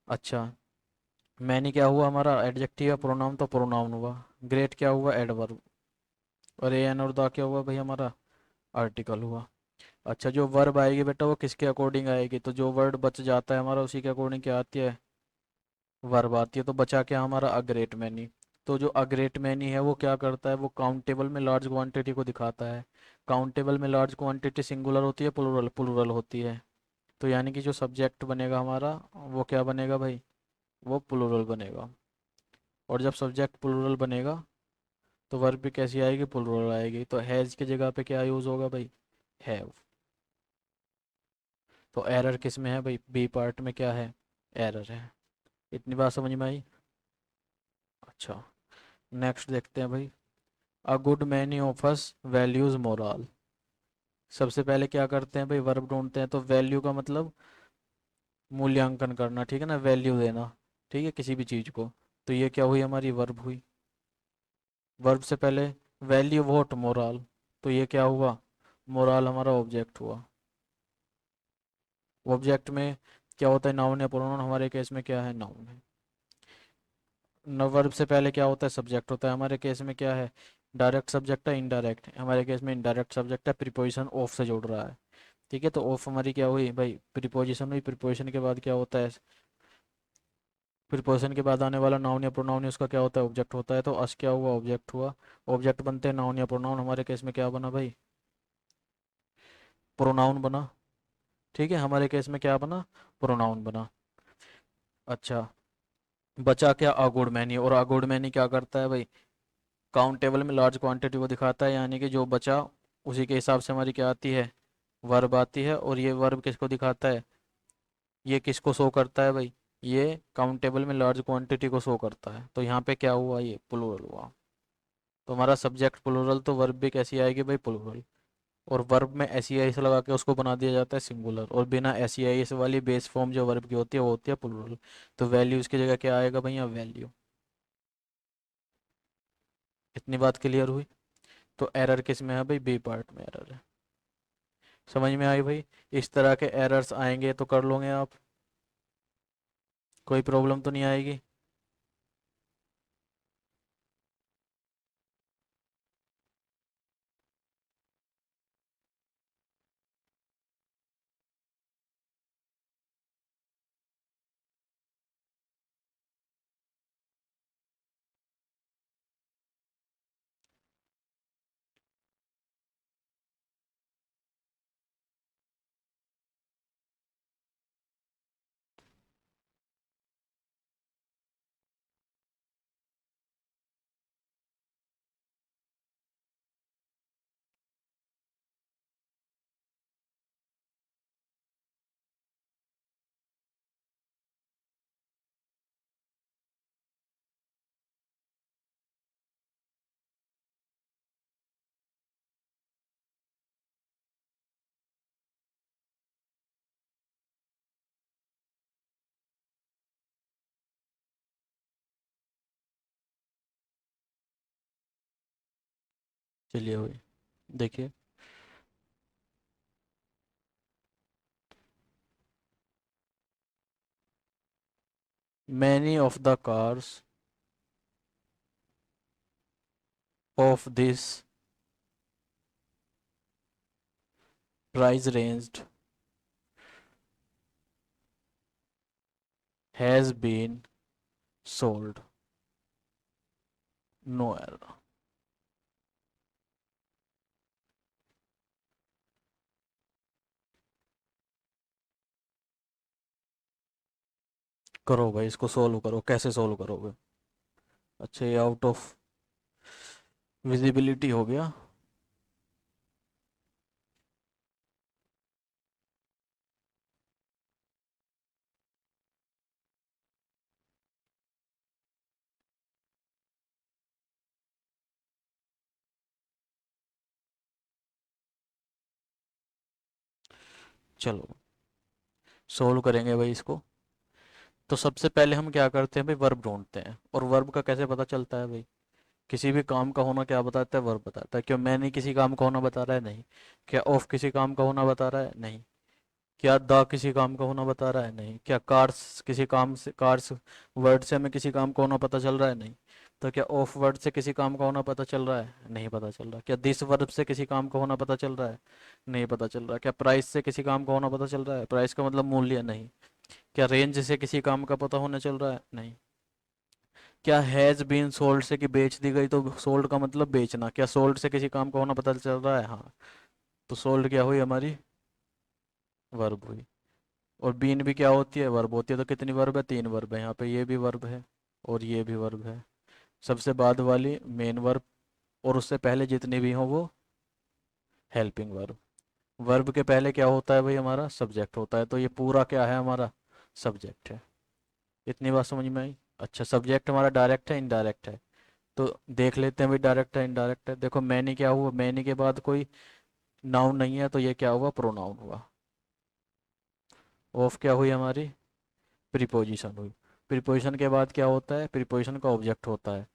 अच्छा, मैंने क्या हुआ हमारा, एडजेक्टिव या प्रोनाउन, तो प्रोनाउन हुआ। ग्रेट क्या हुआ, एडवर्ब। और ए एन और दा क्या हुआ भाई हमारा, आर्टिकल हुआ। अच्छा, जो वर्ब आएगी बेटा वो किसके अकॉर्डिंग आएगी, तो जो वर्ड बच जाता है हमारा उसी के अकॉर्डिंग क्या आती है, वर्ब आती है। तो बचा क्या हमारा, अ ग्रेट मैनी। तो जो अ ग्रेट मैनी है वो क्या करता है, वो काउंटेबल में लार्ज क्वांटिटी को दिखाता है। काउंटेबल में लार्ज क्वांटिटी सिंगुलर होती है, प्लूरल प्लूरल होती है। तो यानी कि जो सब्जेक्ट बनेगा हमारा वो क्या बनेगा भाई, वो प्लूरल बनेगा। और जब सब्जेक्ट प्लूरल बनेगा तो वर्ब भी कैसी आएगी, प्लूरल आएगी। तो हैज़ की जगह पे क्या यूज़ होगा भाई, हैव। तो एरर किस में है भाई, बी पार्ट में क्या है, एरर है। इतनी बात समझ में आई। अच्छा, नेक्स्ट देखते हैं भाई। अ good many of us values moral. सबसे पहले क्या करते हैं भाई, वर्ब ढूंढते हैं। तो वैल्यू का मतलब मूल्यांकन करना, ठीक है ना, वैल्यू देना। ठीक है, किसी भी चीज़ को। तो ये क्या हुई हमारी, वर्ब हुई। वर्ब से पहले वैल्यू वोट, मोरल। तो ये क्या हुआ, मोरल हमारा ऑब्जेक्ट हुआ। ऑब्जेक्ट में क्या होता है, नाउन या प्रोनाउन। हमारे केस में क्या है, नाउन है। न वर्ब से पहले क्या होता है, सब्जेक्ट होता है। हमारे केस में क्या है, डायरेक्ट सब्जेक्ट है, इनडायरेक्ट। हमारे केस में इनडायरेक्ट सब्जेक्ट है, प्रीपोजिशन ऑफ से जुड़ रहा है। ठीक है, तो ऑफ हमारी क्या हुई भाई, प्रीपोजिशन हुई। प्रीपोजिशन के बाद क्या होता है, प्रीपोजिशन के बाद आने वाला नाउन या प्रोनाउन उसका क्या होता है, ऑब्जेक्ट होता है। तो अस क्या हुआ, ऑब्जेक्ट हुआ। ऑब्जेक्ट बनते हैं नाउन या प्रोनाउन। हमारे केस में क्या बना भाई, प्रोनाउन बना। ठीक है, हमारे केस में क्या बना, प्रोनाउन बना। अच्छा, बचा क्या, अगुड मैनी। और अगुड मैनी क्या करता है भाई, काउंटेबल में लार्ज क्वांटिटी को दिखाता है, यानी कि जो बचा उसी के हिसाब से हमारी क्या आती है, वर्ब आती है। और ये वर्ब किसको दिखाता है, ये किसको शो करता है भाई, ये काउंटेबल में लार्ज क्वांटिटी को शो करता है। तो यहाँ पे क्या हुआ, ये प्लूरल हुआ। तो हमारा सब्जेक्ट प्लूरल, तो वर्ब भी कैसी आएगी भाई, प्लूरल। और वर्ब में एस ई आई से लगा के उसको बना दिया जाता है सिंगुलर। और बिना एस ई आई से वाली बेस फॉर्म जो वर्ब की होती है वो होती है प्लूरल। तो वैल्यू इसकी जगह क्या आएगा भैया, वैल्यू। इतनी बात क्लियर हुई। तो एरर किस में है भाई, बी पार्ट में एरर है। समझ में आई भाई? इस तरह के एरर्स आएंगे तो कर लोगे आप, कोई प्रॉब्लम तो नहीं आएगी। चलिए भाई, देखिए। Many of the cars of this price range has been sold. No error. करो भाई, इसको सोल्व करो, कैसे सोल्व करोगे? अच्छा, ये आउट ऑफ विजिबिलिटी हो गया। चलो, सोल्व करेंगे भाई इसको। तो सबसे पहले हम क्या करते हैं भाई, वर्ब ढूंढते हैं। और वर्ब का कैसे पता चलता है भाई? किसी भी काम का होना क्या बताता है? वर्ब बताता है। क्यों मैंने किसी काम का होना बता रहा है? नहीं। क्या ऑफ किसी काम का होना बता रहा है? नहीं। क्या द किसी काम का होना बता रहा है? नहीं। क्या कार्स किसी काम से, कार्स वर्ड से हमें किसी काम का होना पता चल रहा है? नहीं। तो क्या ऑफ वर्ड से किसी काम का होना पता चल रहा है? नहीं पता चल रहा। क्या दिस वर्ब से किसी काम का होना पता चल रहा है? नहीं पता चल रहा। क्या प्राइस से किसी काम का होना पता चल रहा है? प्राइस का मतलब मूल्य। नहीं। क्या रेंज से किसी काम का पता होना चल रहा है? नहीं। क्या हैज बीन सोल्ड से कि बेच दी गई, तो सोल्ड का मतलब बेचना, क्या सोल्ड से किसी काम का होना पता चल रहा है? हाँ। तो सोल्ड क्या हुई हमारी? वर्ब हुई। और बीन भी क्या होती है? वर्ब होती है। तो कितनी वर्ब है? 3 वर्ब है यहाँ पे। ये भी वर्ब है और ये भी वर्ब है। सबसे बाद वाली मेन वर्ब, और उससे पहले जितनी भी हो वो हेल्पिंग वर्ब। वर्ब के पहले क्या होता है भाई? हमारा सब्जेक्ट होता है। तो ये पूरा क्या है? हमारा सब्जेक्ट है। इतनी बात समझ में आई? अच्छा, सब्जेक्ट हमारा डायरेक्ट है इनडायरेक्ट है? तो देख लेते हैं भाई, डायरेक्ट है इनडायरेक्ट है। देखो मैनी क्या हुआ? मैनी के बाद कोई नाउन नहीं है, तो ये क्या हुआ? प्रोनाउन हुआ। ऑफ क्या हुई हमारी? प्रीपोजिशन हुई। प्रीपोजिशन के बाद क्या होता है? प्रीपोजिशन का ऑब्जेक्ट होता है।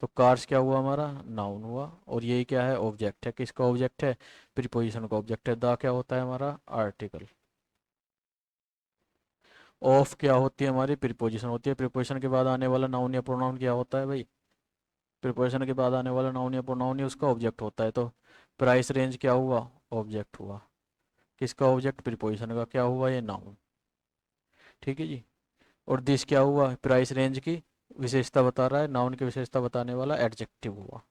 तो कार्स क्या हुआ हमारा? नाउन हुआ। और यही क्या है? ऑब्जेक्ट है। किसका ऑब्जेक्ट है? प्रीपोजिशन का ऑब्जेक्ट है। द क्या होता है हमारा? आर्टिकल। ऑफ क्या होती है हमारी? प्रीपोजिशन होती है। प्रीपोजिशन के बाद आने वाला नाउन या प्रोनाउन क्या होता है भाई? प्रीपोजिशन के बाद आने वाला नाउन या प्रोनाउन ही उसका ऑब्जेक्ट होता है। तो प्राइस रेंज क्या हुआ? ऑब्जेक्ट हुआ। किसका ऑब्जेक्ट? प्रीपोजिशन का। क्या हुआ? ये नाउन। ठीक है जी। और दिस क्या हुआ? प्राइस रेंज की विशेषता बता रहा है, नाउन की विशेषता बताने वाला एडजेक्टिव हुआ।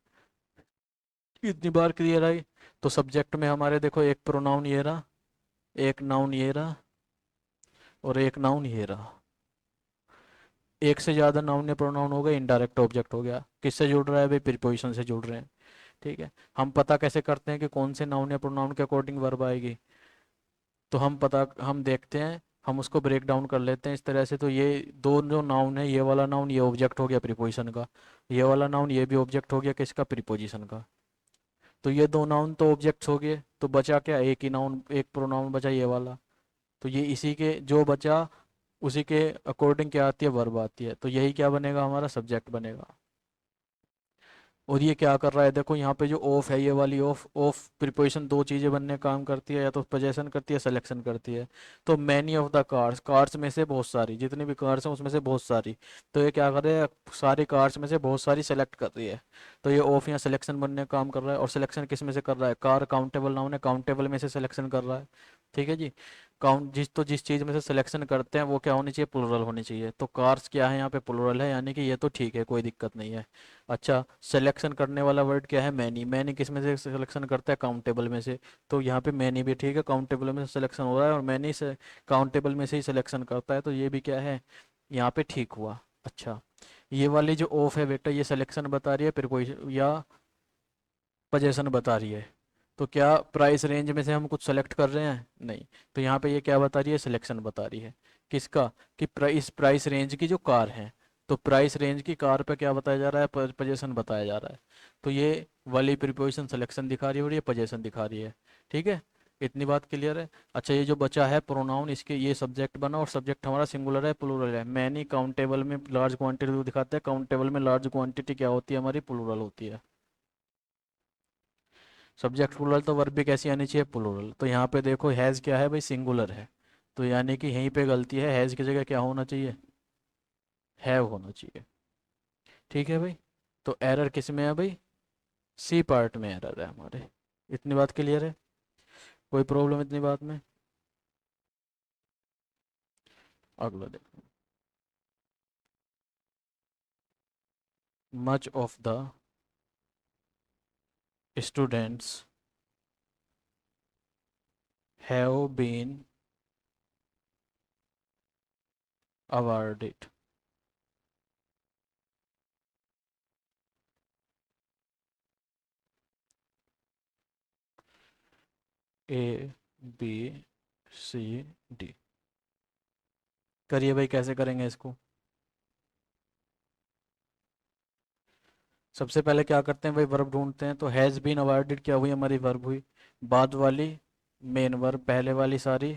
इतनी बार क्लियर आई? तो सब्जेक्ट में हमारे देखो, एक प्रोनाउन ये रहा, एक नाउन ये रहा, और एक नाउन ये रहा। एक से ज्यादा नाउन या प्रोनाउन हो गए, इनडायरेक्ट ऑब्जेक्ट हो गया। किससे जुड़ रहा है भाई? प्रीपोजिशन से जुड़ रहे हैं। ठीक है। हम पता कैसे करते हैं कि कौन से नाउन या प्रोनाउन के अकॉर्डिंग वर्ब आएगी? तो हम देखते हैं, हम उसको ब्रेक डाउन कर लेते हैं इस तरह से। तो ये दो जो नाउन है, ये वाला नाउन ये ऑब्जेक्ट हो गया प्रीपोजिशन का, ये वाला नाउन ये भी ऑब्जेक्ट हो गया किसका? प्रीपोजिशन का। तो ये दो नाउन तो ऑब्जेक्ट्स हो गए, तो बचा क्या? एक ही नाउन, एक प्रोनाउन बचा, ये वाला। तो ये इसी के जो बचा, उसी के अकॉर्डिंग क्या आती है? वर्ब आती है। तो यही क्या बनेगा? हमारा सब्जेक्ट बनेगा। और ये क्या कर रहा है, देखो यहाँ पे जो ऑफ है, ये वाली ऑफ, ऑफ प्रिपोजिशन दो चीज़ें बनने का काम करती है, या तो पोजेशन करती है, सिलेक्शन करती है। तो many of the cars, cars में से बहुत सारी, जितनी भी कार्स हैं उसमें से बहुत सारी। तो ये क्या कर रही है, सारी कार्स में से बहुत सारी सेलेक्ट कर रही है। तो ये ऑफ यहाँ सिलेक्शन बनने का काम कर रहा है। और सिलेक्शन किस में से कर रहा है, कार काउंटेबल नाउन है, काउंटेबल में से सिलेक्शन कर रहा है। ठीक है जी। काउंट जिस चीज़ में से सिलेक्शन करते हैं वो क्या होनी चाहिए, प्लूरल होनी चाहिए। तो कार्स क्या है यहाँ पे, प्लूरल है, यानी कि ये तो ठीक है, कोई दिक्कत नहीं है। अच्छा, सिलेक्शन करने वाला वर्ड क्या है, मैनी। मैनी किस में से सिलेक्शन करता है, काउंटेबल में से। तो यहाँ पे मैनी भी ठीक है, काउंटेबल में से सिलेक्शन हो रहा है, और मैनी से काउंटेबल में से ही सिलेक्शन करता है, तो ये भी क्या है, यहाँ पे ठीक हुआ। अच्छा, ये वाली जो ऑफ है बेटा, ये सिलेक्शन बता रही है, प्रीपोजिशन या पोजीशन बता रही है। तो क्या प्राइस रेंज में से हम कुछ सेलेक्ट कर रहे हैं, नहीं। तो यहाँ पे ये क्या बता रही है, सिलेक्शन बता रही है। किसका, कि प्राइस रेंज की जो कार है। तो प्राइस रेंज की कार पे क्या बताया जा रहा है, पोजीशन बताया जा रहा है। तो ये वाली प्रीपोजिशन सिलेक्शन दिखा रही है और ये पोजीशन दिखा रही है। ठीक है, इतनी बात क्लियर है। अच्छा, ये जो बचा है प्रोनाउन, इसके ये सब्जेक्ट बना, और सब्जेक्ट हमारा सिंगुलर है, प्लूरल है। मैनी काउंटेबल में लार्ज क्वांटिटी दिखाते हैं, काउंटेबल में लार्ज क्वांटिटी क्या होती है हमारी, प्लूरल होती है। सब्जेक्ट प्लूरल तो वर्ब भी कैसी आनी चाहिए, प्लूरल। तो यहाँ पे देखो हैज़ क्या है भाई, सिंगुलर है। तो यानी कि यहीं पे गलती है, हैज़ की जगह क्या होना चाहिए, हैव होना चाहिए। ठीक है भाई। तो एरर किस में है भाई, सी पार्ट में एरर है हमारे। इतनी बात क्लियर है, कोई प्रॉब्लम इतनी बात में। अगला देखो, much of the students have been awarded A, B, C, D. करिए भाई, कैसे करेंगे इसको। सबसे पहले क्या करते हैं भाई, वर्ब ढूंढते हैं। तो हैज़ बीन अवार्डेड क्या हुई, हमारी वर्ब हुई। बाद वाली मेन वर्ब, पहले वाली सारी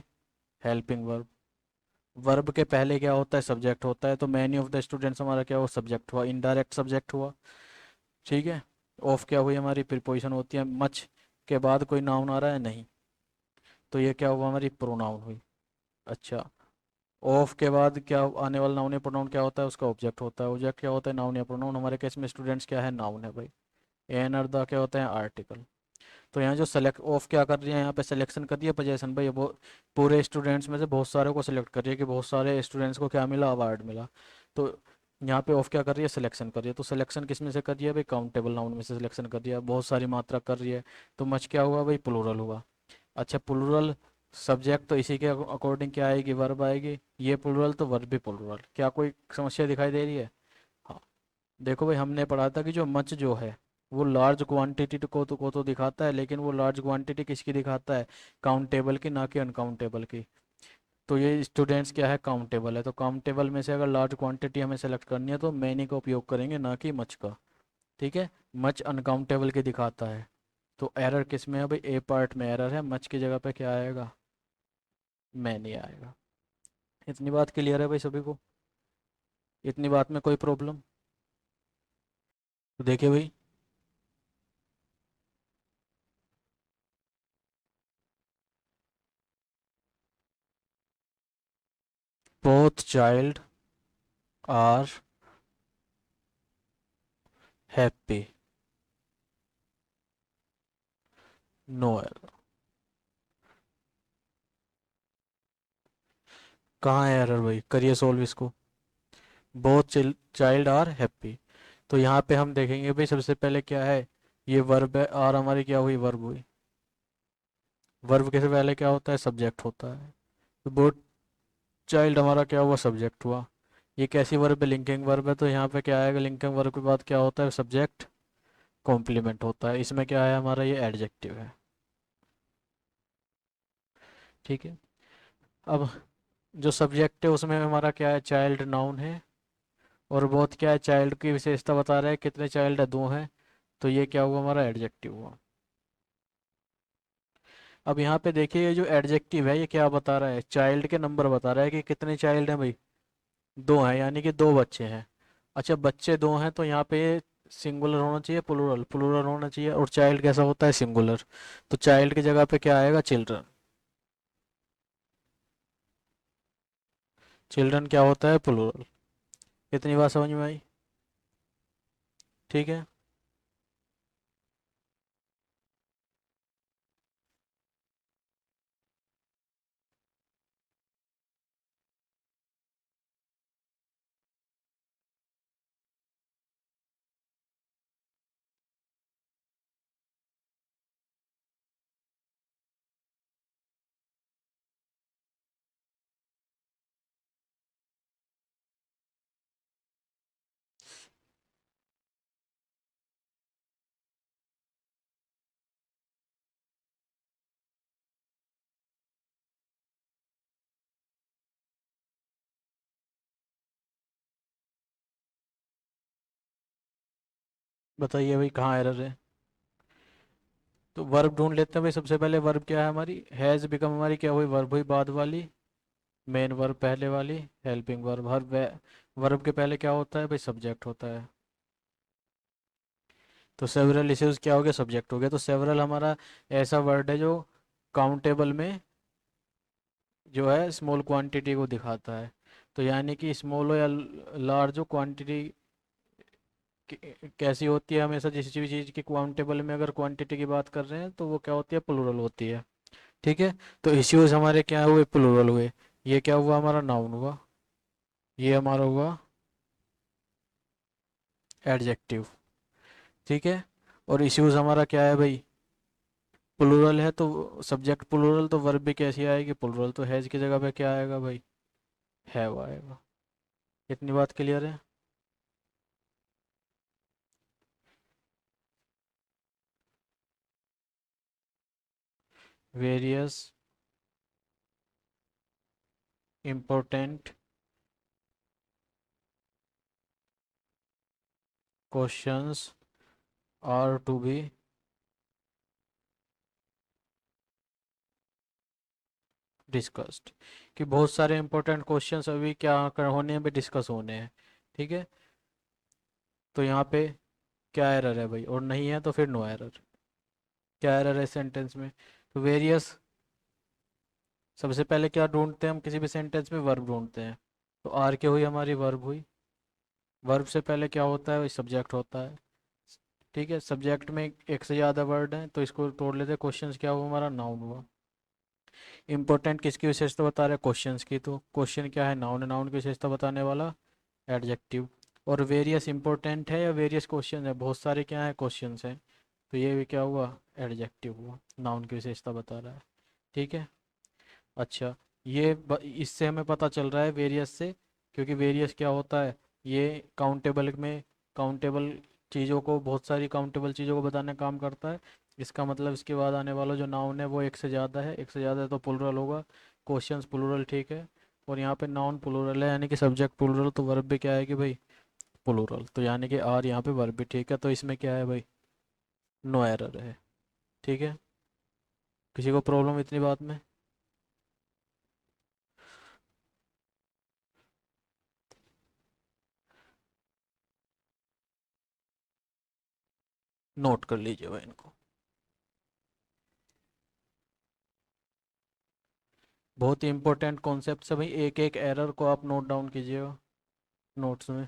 हेल्पिंग वर्ब। वर्ब के पहले क्या होता है, सब्जेक्ट होता है। तो मैनी ऑफ द स्टूडेंट्स हमारा क्या हुआ, सब्जेक्ट हुआ, इनडायरेक्ट सब्जेक्ट हुआ। ठीक है। ऑफ क्या हुई, हमारी प्रीपोजिशन होती है। मच के बाद कोई नाउन आ रहा है, नहीं। तो ये क्या हुआ, हमारी प्रोनाउन हुई। अच्छा, ऑफ के बाद क्या आने वाला नाउन या प्रोनाउन क्या होता है, उसका ऑब्जेक्ट होता है। ऑब्जेक्ट क्या होता है, नाउन या प्रोनाउन। हमारे केस में स्टूडेंट्स क्या है, नाउन है भाई। एन और द क्या होता है, आर्टिकल। तो यहाँ जो सेलेक्ट ऑफ क्या कर रही है, यहाँ पे सिलेक्शन कर रही है पोजीशन भाई। वो पूरे स्टूडेंट्स में से बहुत सारे को सिलेक्ट कर रही है, कि बहुत सारे स्टूडेंट्स को क्या मिला, अवार्ड मिला। तो यहाँ पे ऑफ क्या कर रही है, सिलेक्शन कर रही है। तो सिलेक्शन किस में से कर रही है भाई, काउंटेबल नाउन में से सिलेक्शन कर रही है, बहुत सारी मात्रा कर रही है। तो मच क्या हुआ भाई, प्लूरल हुआ। अच्छा, प्लूरल सब्जेक्ट, तो इसी के अकॉर्डिंग क्या आएगी, वर्ब आएगी। ये प्लूरल तो वर्ब भी प्लूरल। क्या कोई समस्या दिखाई दे रही है। हाँ, देखो भाई, हमने पढ़ा था कि जो मच जो है वो लार्ज क्वांटिटी को तो दिखाता है, लेकिन वो लार्ज क्वांटिटी किसकी दिखाता है, काउंटेबल की, ना कि अनकाउंटेबल की। तो ये स्टूडेंट्स क्या है, काउंटेबल है। तो काउंटेबल में से अगर लार्ज क्वांटिटी हमें सेलेक्ट करनी है तो मैनी का उपयोग करेंगे, ना कि मच का। ठीक है। मच अनकाउंटेबल की दिखाता है। तो एरर किस में है भाई, ए पार्ट में एरर है। मच की जगह पे क्या आएगा, मैनी आएगा। इतनी बात क्लियर है भाई सभी को, इतनी बात में कोई प्रॉब्लम। तो देखिए भाई, both child are happy, no error. कहाँ है एरर भाई, करिए सॉल्व इसको। Both child are happy. तो यहाँ पे हम देखेंगे भाई, सबसे पहले क्या है, ये वर्ब है, आर हमारी क्या हुई, वर्ब हुई। वर्ब के से पहले क्या होता है, सब्जेक्ट होता है। तो बोथ चाइल्ड हमारा क्या हुआ, सब्जेक्ट हुआ। ये कैसी वर्ब है, लिंकिंग वर्ब है। तो यहाँ पे क्या आएगा, लिंकिंग वर्ब के बाद क्या होता है, सब्जेक्ट कॉम्प्लीमेंट होता है। इसमें क्या है हमारा, ये एडजेक्टिव है। ठीक है। अब जो सब्जेक्ट है उसमें हमारा क्या है, चाइल्ड नाउन है। और बहुत क्या है, चाइल्ड की विशेषता बता रहा है, कितने चाइल्ड है, दो हैं। तो ये क्या हुआ, हमारा एडजेक्टिव हुआ। अब यहाँ पे देखिए, ये जो एडजेक्टिव है ये क्या बता रहा है, चाइल्ड के नंबर बता रहा है, कि कितने चाइल्ड हैं भाई, दो हैं, यानी कि दो बच्चे हैं। अच्छा, बच्चे दो हैं, तो यहाँ पे सिंगुलर होना चाहिए, प्लूरल प्लूरल होना चाहिए, और चाइल्ड कैसा होता है, सिंगुलर। तो चाइल्ड की जगह पे क्या आएगा, चिल्ड्रन। चिल्ड्रन क्या होता है, प्लूरल। इतनी बात समझ में आई? ठीक है। बताइए भाई कहाँ एरर है। तो वर्ब ढूंढ लेते हैं भाई। सबसे पहले वर्ब क्या है हमारी, हैज़ बिकम हमारी क्या हुई, वर्ब हुई बाद वाली। मेन वर्ब पहले वाली, हेल्पिंग वर्ब। हर वर्ब के पहले क्या होता है भाई, सब्जेक्ट होता है। तो सेवरल इश्यूज क्या हो गया, सब्जेक्ट हो गया। तो सेवरल हमारा ऐसा वर्ड है जो काउंटेबल में जो है स्मॉल क्वांटिटी को दिखाता है। तो यानी कि स्मॉल हो या लार्ज हो, क्वांटिटी कैसी होती है, हमेशा जिस भी चीज़ की काउंटेबल में अगर क्वांटिटी की बात कर रहे हैं तो वो क्या होती है, प्लूरल होती है। ठीक है। तो इश्यूज हमारे क्या हुए, प्लूरल हुए। ये क्या हुआ, हमारा नाउन हुआ। ये हमारा हुआ एडजेक्टिव। ठीक है। और इश्यूज हमारा क्या है भाई, प्लूरल है तो सब्जेक्ट प्लूरल, तो वर्ब भी कैसी आएगी, प्लूरल। तो हैज की जगह पे क्या आएगा भाई, हैव आएगा। इतनी बात क्लियर है? Various important questions are to be discussed. कि बहुत सारे इंपॉर्टेंट क्वेश्चंस अभी क्या होने हैं भाई, डिस्कस होने हैं। ठीक है। तो यहाँ पे क्या एरर है भाई, और नहीं है तो फिर नो एरर। क्या एरर है सेंटेंस में, तो वेरियस। सबसे पहले क्या ढूंढते हैं हम किसी भी सेंटेंस में, वर्ब ढूंढते हैं। तो आर क्या हुई, हमारी वर्ब हुई। वर्ब से पहले क्या होता है, सब्जेक्ट होता है। ठीक है। सब्जेक्ट में एक से ज़्यादा वर्ड हैं तो इसको तोड़ लेते हैं। क्वेश्चंस क्या हुआ, हमारा नाउन हुआ। इंपॉर्टेंट किसकी विशेषता बता रहे हैं, क्वेश्चंस की। तो क्वेश्चन क्या है, नाउन है। नाउन की विशेषता बताने वाला एडजेक्टिव। और वेरियस इंपॉर्टेंट है या वेरियस क्वेश्चन है, बहुत सारे क्या है, क्वेश्चंस हैं। तो ये भी क्या हुआ, एडजेक्टिव हुआ, नाउन की विशेषता बता रहा है। ठीक है। अच्छा, इससे हमें पता चल रहा है वेरियस से, क्योंकि वेरियस क्या होता है, ये काउंटेबल में काउंटेबल चीज़ों को, बहुत सारी काउंटेबल चीज़ों को बताने का काम करता है। इसका मतलब इसके बाद आने वाला जो नाउन है वो एक से ज़्यादा है, एक से ज़्यादा है तो प्लूरल होगा। क्वेश्चंस प्लूरल, ठीक है। और यहाँ पे नाउन प्लूरल है, यानी कि सब्जेक्ट प्लूरल, तो वर्ब भी क्या है कि भाई, प्लूरल। तो यानी कि आर यहाँ पे वर्ब भी, ठीक है। तो इसमें क्या है भाई, नो एरर है। ठीक है। किसी को प्रॉब्लम इतनी बात में? नोट कर लीजिए भाई इनको। बहुत ही इंपॉर्टेंट कॉन्सेप्ट है भाई, एक एक एरर को आप नोट डाउन कीजिएगा नोट्स में।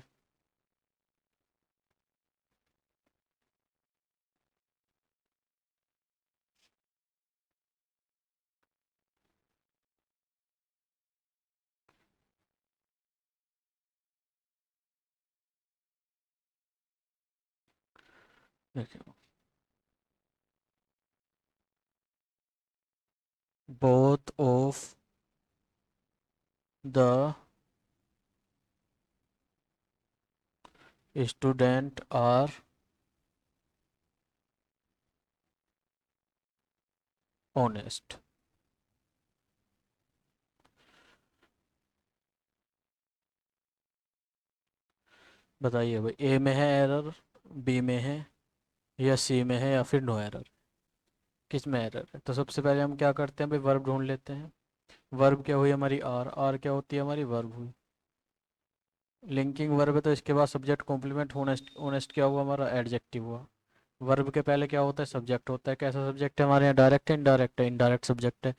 देखिए, both of the student are honest. बताइए भाई, ए में है एरर, बी में है, या सी में है, या फिर नो एरर? किस में एरर है? तो सबसे पहले हम क्या करते हैं भाई, वर्ब ढूंढ लेते हैं। वर्ब क्या हुई हमारी, आर। आर क्या होती है हमारी, वर्ब हुई। लिंकिंग वर्ब है तो इसके बाद सब्जेक्ट कॉम्प्लीमेंट होनेस्ट, ऑनेस्ट क्या हुआ हमारा, एडजेक्टिव हुआ। वर्ब के पहले क्या होता है, सब्जेक्ट होता है। कैसा सब्जेक्ट है हमारे यहाँ, डायरेक्ट है इनडायरेक्ट है, इनडायरेक्ट सब्जेक्ट है।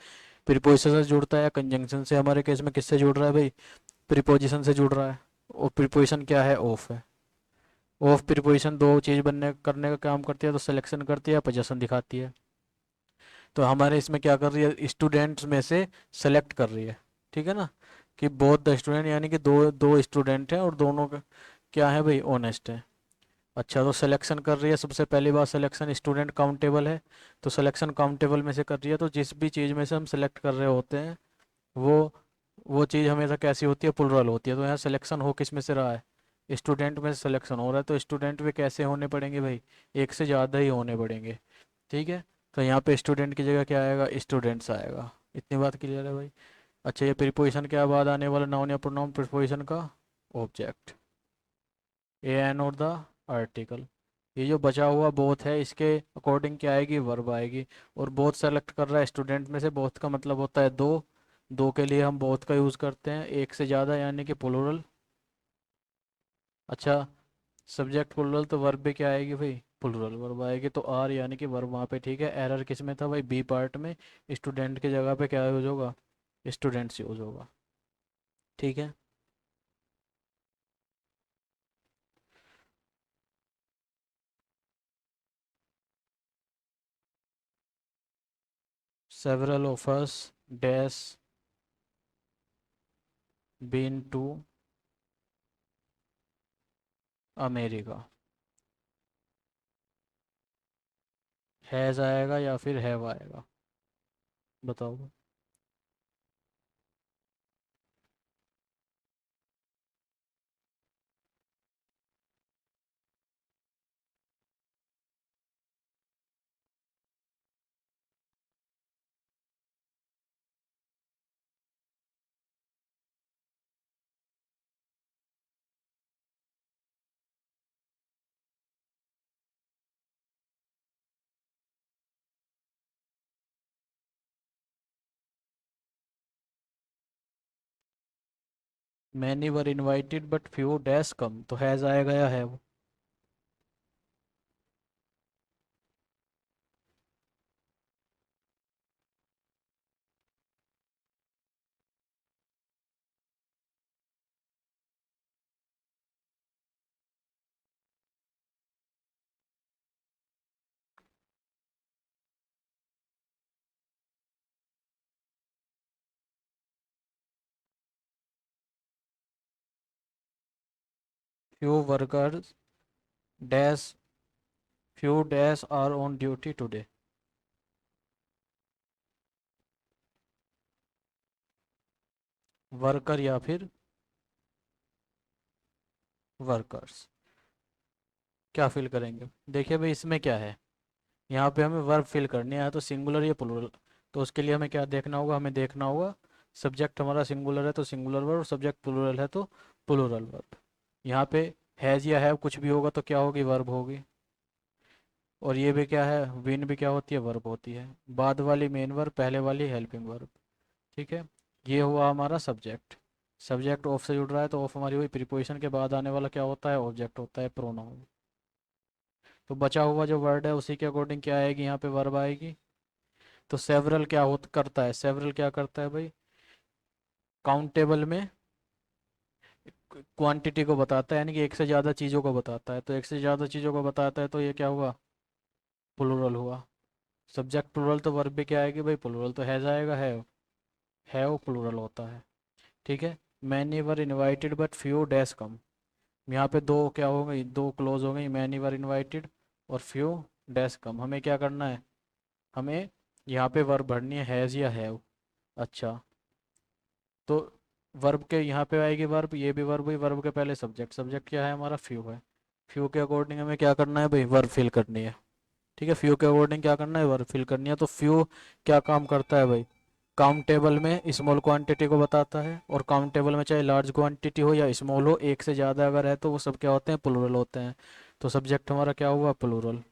प्रीपोजिशन से जुड़ता है या कंजंक्शन से, हमारे केस में किससे जुड़ रहा है भाई, प्रीपोजिशन से जुड़ रहा है। और प्रीपोजिशन क्या है, ऑफ है। ऑफ प्रीपोजिशन दो चीज़ बनने करने का काम करती है, तो सिलेक्शन करती है, पोजीशन दिखाती है। तो हमारे इसमें क्या कर रही है, स्टूडेंट्स में से सेलेक्ट कर रही है, ठीक है ना, कि बोथ द स्टूडेंट, यानी कि दो दो स्टूडेंट हैं और दोनों का क्या है भाई, ऑनेस्ट है। अच्छा, तो सिलेक्शन कर रही है, सबसे पहली बात सिलेक्शन, स्टूडेंट काउंटेबल है, तो सिलेक्शन काउंटेबल में से कर रही है। तो जिस भी चीज़ में से हम सेलेक्ट कर रहे होते हैं वो वो चीज़ हमेशा कैसी होती है, प्लुरल होती है। तो यहाँ सिलेक्शन हो किस में से रहा है, स्टूडेंट में से सिलेक्शन हो रहा है, तो स्टूडेंट में कैसे होने पड़ेंगे भाई, एक से ज़्यादा ही होने पड़ेंगे, ठीक है। तो यहाँ पे स्टूडेंट की जगह क्या आएगा, स्टूडेंट्स आएगा। इतनी बात क्लियर है भाई। अच्छा, ये प्रीपोजिशन के बाद आने वाला नाउन या प्रोनाउन, प्रीपोजिशन का ऑब्जेक्ट, ए एन और द आर्टिकल। ये जो बचा हुआ बोथ है, इसके अकॉर्डिंग क्या आएगी, वर्ब आएगी। और बोथ सेलेक्ट कर रहा है स्टूडेंट में से, बोथ का मतलब होता है दो, दो के लिए हम बोथ का यूज़ करते हैं, एक से ज़्यादा यानी कि प्लुरल। अच्छा, सब्जेक्ट प्लुरल तो वर्ब भी क्या आएगी भाई, प्लुरल वर्ब आएगी। तो आर यानी कि वर्ब वहाँ पे, ठीक है। एरर किस में था भाई, बी पार्ट में, स्टूडेंट की जगह पे क्या यूज़ होगा, स्टूडेंट्स यूज़ होगा, ठीक है। Several of us dash been to America, has आएगा या फिर हैव आएगा, बताओ। Many were invited but few dash come, तो हैज़ आएगा या have. Few workers dash, few dash are on duty today, worker या फिर वर्कर्स। क्या फिल करेंगे, देखिए भाई इसमें क्या है, यहाँ पे हमें वर्ब फिल करनी है, तो सिंगुलर या प्लुरल। तो उसके लिए हमें क्या देखना होगा, हमें देखना होगा सब्जेक्ट हमारा सिंगुलर है तो सिंगुलर वर्ब, सब्जेक्ट प्लुरल है तो प्लुरल वर्ब। यहाँ पे हैज़ या हैव कुछ भी होगा तो क्या होगी, वर्ब होगी। और ये भी क्या है, विन भी क्या होती है, वर्ब होती है। बाद वाली मेन वर्ब, पहले वाली हेल्पिंग वर्ब, ठीक है। ये हुआ हमारा सब्जेक्ट। सब्जेक्ट ऑफ से जुड़ रहा है तो ऑफ हमारी हुई। प्रीपोजिशन के बाद आने वाला क्या होता है, ऑब्जेक्ट होता है, प्रोनाउन। तो बचा हुआ जो वर्ड है उसी के अकॉर्डिंग क्या आएगी, यहाँ पे वर्ब आएगी। तो सेवरल क्या हो करता है, सेवरल क्या करता है भाई, काउंटेबल में क्वांटिटी को बताता है, यानी कि एक से ज़्यादा चीज़ों को बताता है। तो एक से ज़्यादा चीज़ों को बताता है तो ये क्या हुआ, प्लुरल हुआ। सब्जेक्ट प्लुरल तो वर्ब भी क्या आएगी भाई, प्लुरल। तो हैज़ आएगा, हैव प्लुरल होता है, ठीक है। Many were invited but few dash come, यहाँ पे दो क्या हो गई, दो क्लोज हो गई, मैनी वर इनवाइटेड और फ्यू डैश कम। हमें क्या करना है, हमें यहाँ पे वर्ब भरनी है, हैज़ या हैव। अच्छा, तो वर्ब के यहाँ पे आएगी वर्ब, ये भी वर्ब हुई, वर्ब के पहले सब्जेक्ट, सब्जेक्ट क्या है हमारा, फ्यू है। फ्यू के अकॉर्डिंग हमें क्या करना है भाई, वर्ब फिल करनी है, ठीक है। फ्यू के अकॉर्डिंग क्या करना है, वर्ब फिल करनी है। तो फ्यू क्या काम करता है भाई, काउंटेबल में स्मॉल क्वांटिटी को बताता है, और काउंटेबल में चाहे लार्ज क्वांटिटी हो या स्मॉल हो, एक से ज़्यादा अगर है तो वो सब क्या होते हैं, प्लूरल होते हैं। तो सब्जेक्ट हमारा क्या हुआ, प्लूरल।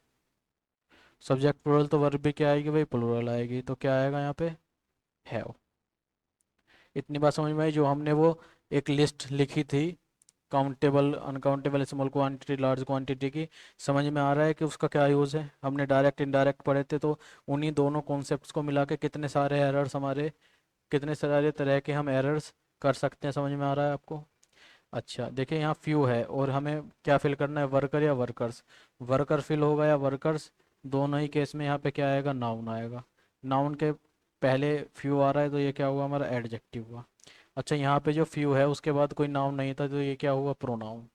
सब्जेक्ट प्लूरल तो वर्ब भी क्या आएगी भाई, प्लूरल आएगी। तो क्या आएगा यहाँ पे, हैव। इतनी बात समझ में आई, जो हमने वो एक लिस्ट लिखी थी countable uncountable small quantity large quantity की। समझ में आ रहा है कि उसका क्या यूज़ है? हमने डायरेक्ट इनडायरेक्ट पढ़े थे, तो उन्हीं दोनों कॉन्सेप्ट्स को मिला के कितने सारे एरर्स हमारे, कितने सारे तरह के हम एरर्स कर सकते हैं। समझ में आ रहा है आपको? अच्छा देखिए, यहाँ फ्यू है और हमें क्या फिल करना है, वर्कर या वर्कर्स। वर्कर फिल होगा या वर्कर्स, दोनों ही केस में यहाँ पे क्या आएगा, नाउन आएगा। नाउन के पहले फ्यू आ रहा है तो ये क्या हुआ, हमारा एडजेक्टिव हुआ। अच्छा यहाँ पे जो फ्यू है उसके बाद कोई नाउन नहीं था तो ये क्या हुआ, प्रोनाउन।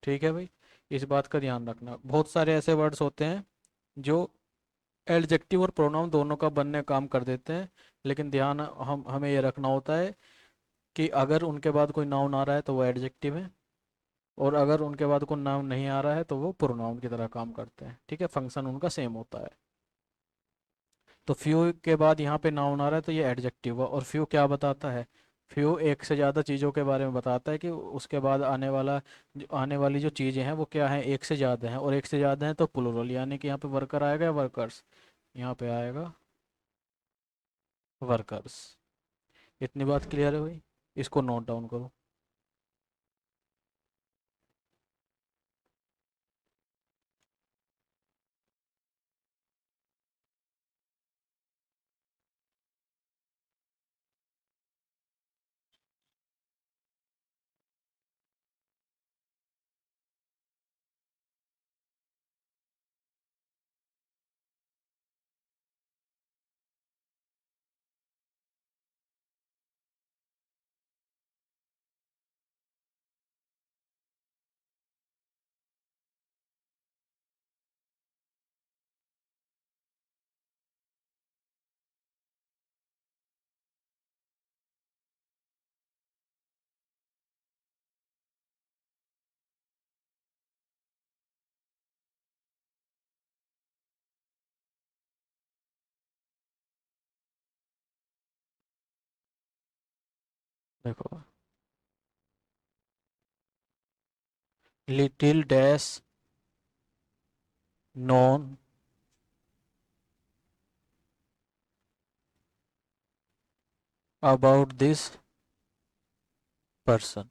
ठीक है भाई, इस बात का ध्यान रखना। बहुत सारे ऐसे वर्ड्स होते हैं जो एडजेक्टिव और प्रोनाउन दोनों का बनने काम कर देते हैं, लेकिन ध्यान हम हमें ये रखना होता है कि अगर उनके बाद कोई नाउन आ रहा है तो वो एडजेक्टिव है, और अगर उनके बाद कोई नाउन नहीं आ रहा है तो वो प्रोनाउन की तरह काम करते हैं। ठीक है, फंक्शन उनका सेम होता है। तो फ्यू के बाद यहाँ पे नाउन आ रहा है तो ये एडजेक्टिव हुआ। और फ्यू क्या बताता है, फ्यू एक से ज़्यादा चीज़ों के बारे में बताता है कि उसके बाद आने वाली जो चीज़ें हैं वो क्या है, एक से ज़्यादा हैं, और एक से ज़्यादा हैं तो प्लूरल, यानी कि यहाँ पे वर्कर आएगा या वर्कर्स, यहाँ पे आएगा वर्कर्स। इतनी बात क्लियर है भाई? इसको नोट डाउन करो। देखो, little dash known about this person,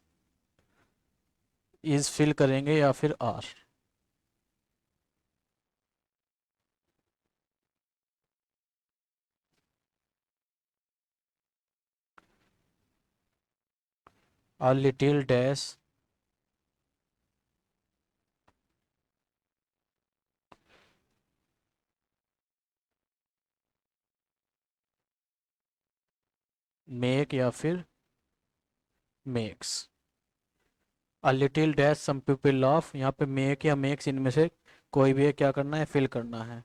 is fill करेंगे या फिर are. a little dash make या फिर makes। a little dash some people laugh, यहाँ पे make या makes इनमें से कोई भी क्या करना है, फिल करना है।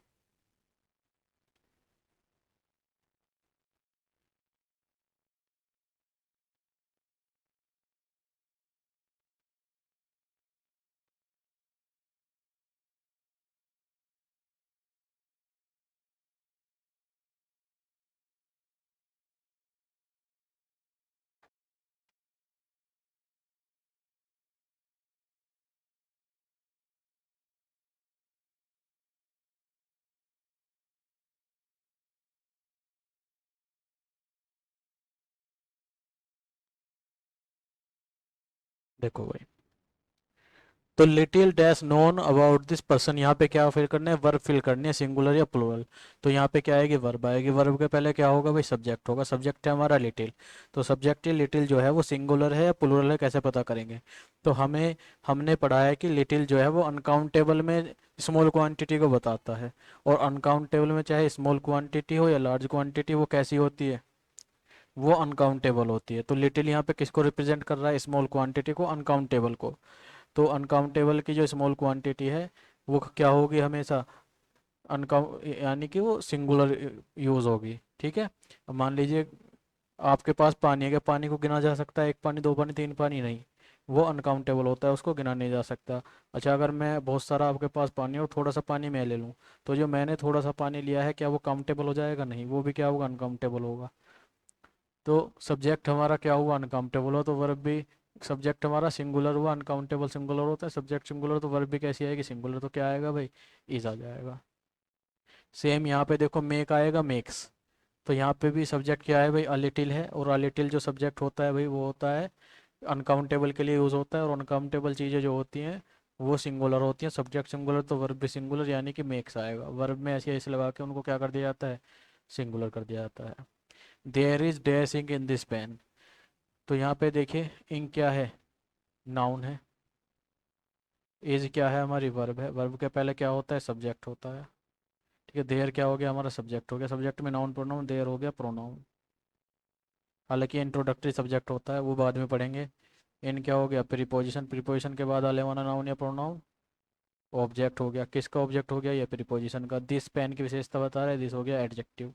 देखो भाई, तो little dash known about this person, यहाँ पे क्या फिल करना है, वर्ब फिल करनी है, सिंगुलर या प्लूरल। तो यहाँ पे क्या आएगी, वर्ब आएगी। वर्ब के पहले क्या होगा भाई, सब्जेक्ट होगा। सब्जेक्ट है हमारा लिटिल, तो सब्जेक्ट लिटिल जो है वो सिंगुलर है या प्लूरल है, कैसे पता करेंगे? तो हमने पढ़ा है कि लिटिल जो है वो अनकाउंटेबल में स्मॉल क्वांटिटी को बताता है, और अनकाउंटेबल में चाहे स्मॉल क्वांटिटी हो या लार्ज क्वांटिटी, वो कैसी होती है, वो अनकाउंटेबल होती है। तो लिटिल यहाँ पे किसको रिप्रेजेंट कर रहा है, स्मॉल क्वांटिटी को, अनकाउंटेबल को। तो अनकाउंटेबल की जो स्मॉल क्वांटिटी है वो क्या होगी हमेशा, अनकाउंट, यानी कि वो सिंगुलर यूज़ होगी। ठीक है, अब मान लीजिए आपके पास पानी है, क्या पानी को गिना जा सकता है, एक पानी, दो पानी, तीन पानी? नहीं, वो अनकाउंटेबल होता है, उसको गिना नहीं जा सकता। अच्छा, अगर मैं बहुत सारा आपके पास पानी है और थोड़ा सा पानी मैं ले लूँ, तो जो मैंने थोड़ा सा पानी लिया है क्या वो काउंटेबल हो जाएगा? नहीं, वो भी क्या होगा, अनकाउंटेबल होगा। तो सब्जेक्ट हमारा क्या हुआ, अनकाउंटेबल हो, तो वर्ब भी, सब्जेक्ट हमारा सिंगुलर हुआ, अनकाउंटेबल सिंगुलर होता है, सब्जेक्ट सिंगुलर, तो वर्ब भी कैसी आएगी, सिंगुलर। तो क्या आएगा भाई, इज आ जाएगा। सेम यहाँ पे देखो, मेक आएगा, मेक्स। तो यहाँ पे भी सब्जेक्ट क्या है भाई, अ लिटिल है, और अ लिटिल जो सब्जेक्ट होता है भाई वो होता है अनकाउंटेबल के लिए यूज़ होता है, और अनकाउंटेबल चीज़ें जो होती हैं वो सिंगुलर होती हैं। सब्जेक्ट सिंगुलर तो वर्ब भी सिंगुलर, यानी कि मेक्स आएगा। वर्ब में ऐसे ऐसे लगा के उनको क्या कर दिया जाता है, सिंगुलर कर दिया जाता है। There is dash ink in this pen. तो यहाँ पे देखिए इंक क्या है, नाउन है। इज क्या है, हमारी वर्ब है। वर्ब के पहले क्या होता है, सब्जेक्ट होता है। ठीक है, देयर क्या हो गया, हमारा सब्जेक्ट हो गया। सब्जेक्ट में नाउन प्रोनाउन, देयर हो गया प्रोनाउन। हालांकि इंट्रोडक्टरी सब्जेक्ट होता है, वो बाद में पढ़ेंगे। इन क्या हो गया, प्रीपोजिशन। प्रीपोजिशन के बाद आने वाला नाउन या प्रोनाउन। ऑब्जेक्ट हो गया, किसका ऑब्जेक्ट हो गया, ये प्रीपोजिशन का। दिस पेन की विशेषता बता रहा है, दिस हो गया एडजेक्टिव।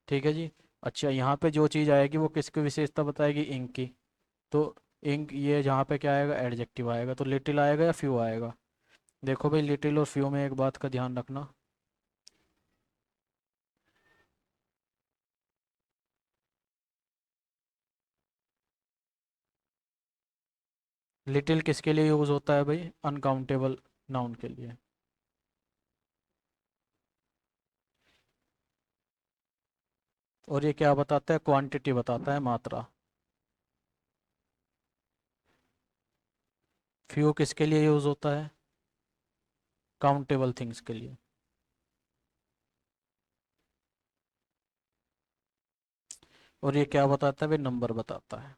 ठीक है जी। अच्छा, यहाँ पे जो चीज़ आएगी वो किसकी विशेषता बताएगी, इंक की। तो इंक, ये जहाँ पे क्या आएगा, एडजेक्टिव आएगा। तो लिटिल आएगा या फ्यू आएगा। देखो भाई, लिटिल और फ्यू में एक बात का ध्यान रखना। लिटिल किसके लिए यूज़ होता है भाई, अनकाउंटेबल नाउन के लिए। और ये क्या बताता है, क्वांटिटी बताता है, मात्रा। फ्यू किसके लिए यूज़ होता है, काउंटेबल थिंग्स के लिए। और ये क्या बताता है भाई, नंबर बताता है।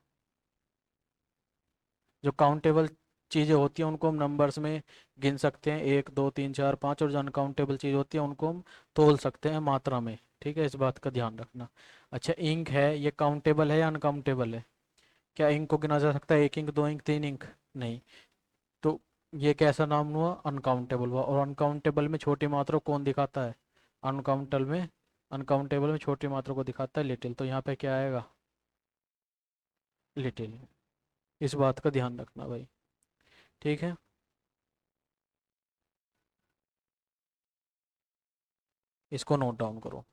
जो काउंटेबल चीज़ें होती हैं उनको हम नंबर्स में गिन सकते हैं, 1 2 3 4 5। और जो अनकाउंटेबल चीज़ होती है उनको हम तोल सकते हैं मात्रा में। ठीक है, इस बात का ध्यान रखना। अच्छा, इंक है, ये काउंटेबल है या अनकाउंटेबल है। क्या इंक को गिना जा सकता है, 1 इंक 2 इंक 3 इंक, नहीं। तो ये कैसा नाम हुआ, अनकाउंटेबल हुआ। और अनकाउंटेबल में छोटी मात्रा को कौन दिखाता है, अनकाउंटेबल में छोटी मात्रा को दिखाता है लिटिल। तो यहाँ पे क्या आएगा, लिटिल। इस बात का ध्यान रखना भाई। ठीक है, इसको नोट डाउन करो।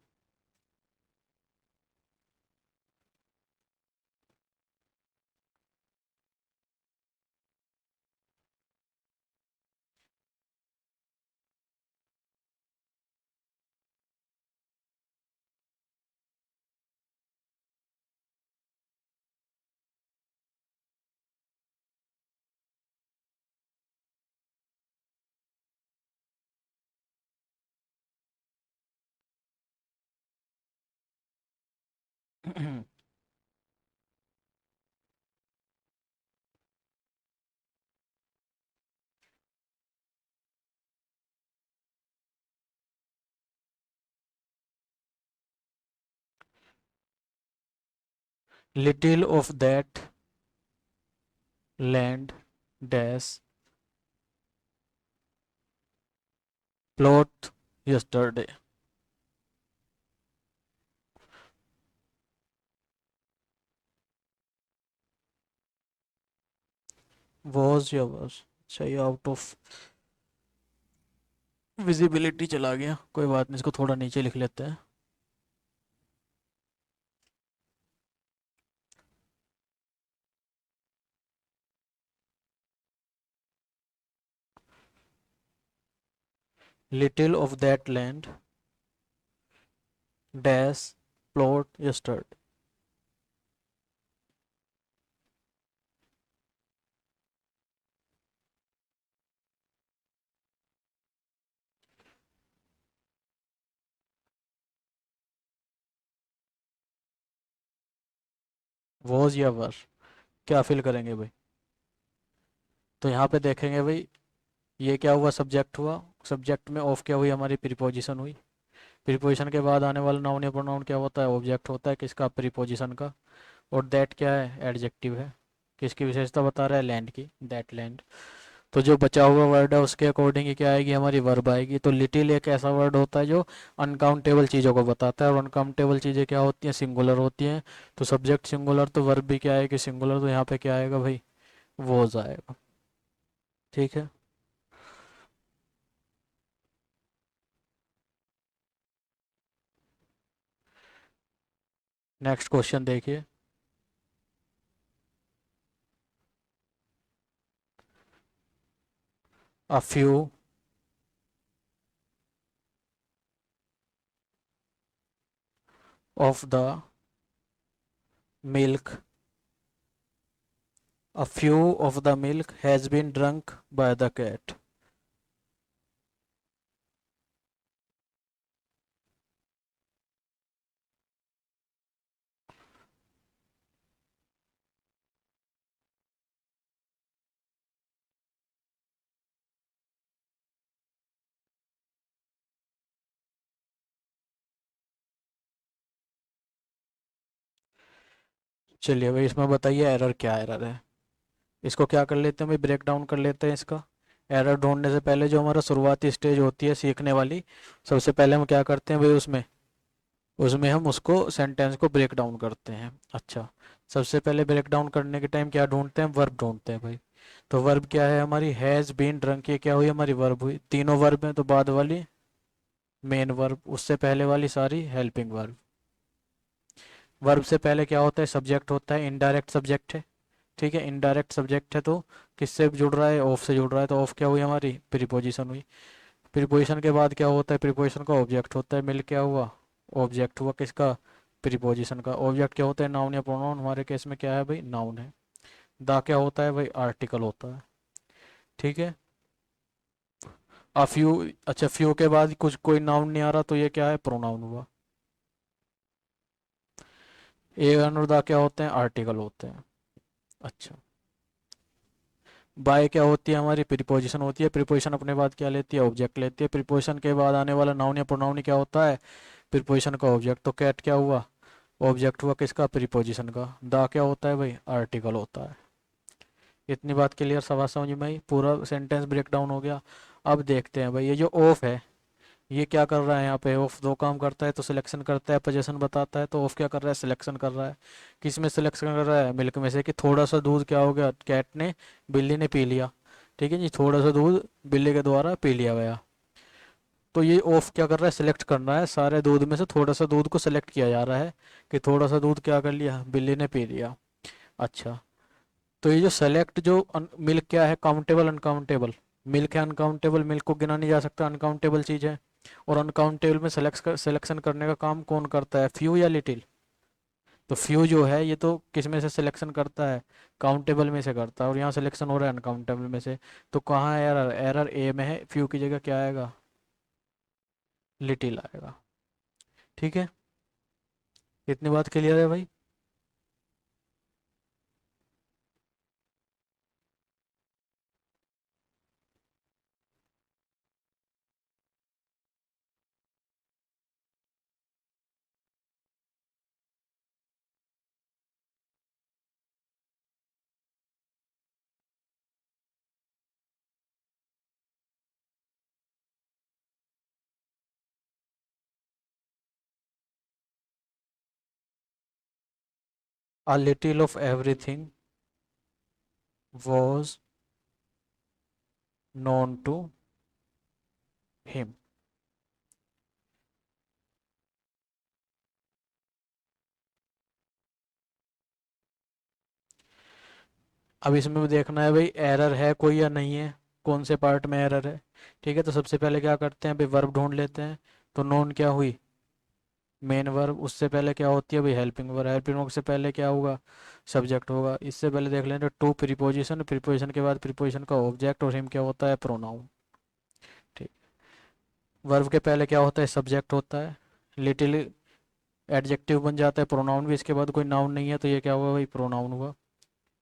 Little of that land dash plot yesterday. Was या वॉज, सही। आउट ऑफ विजिबिलिटी चला गया, कोई बात नहीं, इसको थोड़ा नीचे लिख लेते हैं। Little of that land dash plot yesterday. Was या वर, क्या फिल करेंगे भाई। तो यहाँ पे देखेंगे भाई, ये क्या हुआ, सब्जेक्ट हुआ। सब्जेक्ट में ऑफ क्या हुई, हमारी प्रीपोजिशन हुई। प्रीपोजिशन के बाद आने वाला नाउन या प्रोनाउन क्या होता है, ऑब्जेक्ट होता है, किसका, प्रीपोजिशन का। और दैट क्या है, एडजेक्टिव है। किसकी विशेषता बता रहा है, लैंड की, दैट लैंड। तो जो बचा हुआ वर्ड है उसके अकॉर्डिंग ही क्या आएगी, हमारी वर्ब आएगी। तो लिटिल एक ऐसा वर्ड होता है जो अनकाउंटेबल चीज़ों को बताता है। और अनकाउंटेबल चीज़ें क्या होती हैं, सिंगुलर होती हैं। तो सब्जेक्ट सिंगुलर, तो वर्ब भी क्या आएगी, सिंगुलर। तो यहाँ पे क्या आएगा भाई, वॉज आएगा। ठीक है, नेक्स्ट क्वेश्चन देखिए। A few of the milk A few of the milk has been drunk by the cat. चलिए भाई, इसमें बताइए एरर क्या एरर है। इसको क्या कर लेते हैं भाई, ब्रेक डाउन कर लेते हैं इसका। एरर ढूंढने से पहले जो हमारा शुरुआती स्टेज होती है सीखने वाली, सबसे पहले हम क्या करते हैं भाई, उसमें उसमें हम उसको सेंटेंस को ब्रेक डाउन करते हैं। अच्छा, सबसे पहले ब्रेक डाउन करने के टाइम क्या ढूंढते हैं, वर्ब ढूंढते हैं भाई। तो वर्ब क्या है हमारी, हैज़ बीन ड्रंक, ये क्या हुई हमारी वर्ब हुई। तीनों वर्ब हैं तो बाद वाली मेन वर्ब, उससे पहले वाली सारी हेल्पिंग वर्ब। वर्ब से पहले क्या होता है, सब्जेक्ट होता है, इनडायरेक्ट सब्जेक्ट है। ठीक है, इनडायरेक्ट सब्जेक्ट है तो किससे जुड़ रहा है, ऑफ से जुड़ रहा है, तो ऑफ क्या हुई हमारी, प्रीपोजिशन हुई। प्रीपोजिशन के बाद क्या होता है, प्रीपोजिशन का ऑब्जेक्ट होता है, मिल क्या हुआ, ऑब्जेक्ट हुआ किसका, प्रीपोजिशन का। ऑब्जेक्ट क्या होता है, नाउन या प्रोनाउन, हमारे केस में क्या है भाई, नाउन है। दा क्या होता है भाई, आर्टिकल होता है। ठीक है। आ फ्यू, अच्छा फ्यू के बाद कुछ कोई नाउन नहीं आ रहा तो ये क्या है, प्रोनाउन हुआ। ए और दा क्या होते हैं, आर्टिकल होते हैं। अच्छा, बाय क्या होती है हमारी, प्रीपोजिशन होती है। प्रीपोजिशन अपने बाद क्या लेती है, ऑब्जेक्ट लेती है। प्रीपोजिशन के बाद आने वाला नाउन या प्रोनाउन क्या होता है, प्रीपोजिशन का ऑब्जेक्ट। तो कैट क्या हुआ, ऑब्जेक्ट हुआ किसका, प्रीपोजिशन का। दा क्या होता है भाई, आर्टिकल होता है। इतनी बात क्लियर, सवाल समझ में आई, पूरा सेंटेंस ब्रेक डाउन हो गया। अब देखते हैं भाई, ये जो ऑफ है ये क्या कर रहा है, यहाँ पे ऑफ दो काम करता है, तो सिलेक्शन करता है, पोजीशन बताता है। तो ऑफ क्या कर रहा है, सिलेक्शन कर रहा है। किस में सिलेक्शन कर रहा है, मिल्क में से, कि थोड़ा सा दूध क्या हो गया, कैट ने, बिल्ली ने पी लिया। ठीक है जी, थोड़ा सा दूध बिल्ली के द्वारा पी लिया गया। तो ये ऑफ क्या कर रहा है, सिलेक्ट करना है, सारे दूध में से थोड़ा सा दूध को सिलेक्ट किया जा रहा है, कि थोड़ा सा दूध क्या कर लिया, बिल्ली ने पी लिया। अच्छा, तो ये जो सेलेक्ट जो मिल्क क्या है, काउंटेबल अनकाउंटेबल। मिल्क है अनकाउंटेबल, मिल्क को गिना नहीं जा सकता, अनकाउंटेबल चीज है। और अनकाउंटेबल में सिलेक्शन करने का काम कौन करता है, फ्यू या लिटिल। तो फ्यू जो है ये तो किस में से सिलेक्शन करता है, काउंटेबल में से करता है, और यहाँ सिलेक्शन हो रहा है अनकाउंटेबल में से। तो कहाँ है एरर, एरर ए में है, फ्यू की जगह क्या आएगा, लिटिल आएगा। ठीक है, इतनी बात क्लियर है भाई। A little of everything was known to him। अब इसमें भी देखना है भाई एरर है कोई या नहीं है, कौन से पार्ट में एरर है। ठीक है, तो सबसे पहले क्या करते हैं भाई, वर्ब ढूंढ लेते हैं। तो नोन क्या हुई, मेन वर्ब, उससे पहले क्या होती है भाई, हेल्पिंग वर्ब। हेल्पिंग वर्ब से पहले क्या होगा, सब्जेक्ट होगा। इससे पहले देख लेंगे टू प्रीपोजिशन, प्रीपोजिशन के बाद प्रीपोजिशन का ऑब्जेक्ट, और हिम क्या होता है, प्रोनाउन। ठीक, वर्ब के पहले क्या होता है, सब्जेक्ट होता है। लिटिल एडजेक्टिव बन जाता है, प्रोनाउन भी इसके बाद कोई नाउन नहीं है, तो ये क्या हुआ भाई, प्रोनाउन हुआ।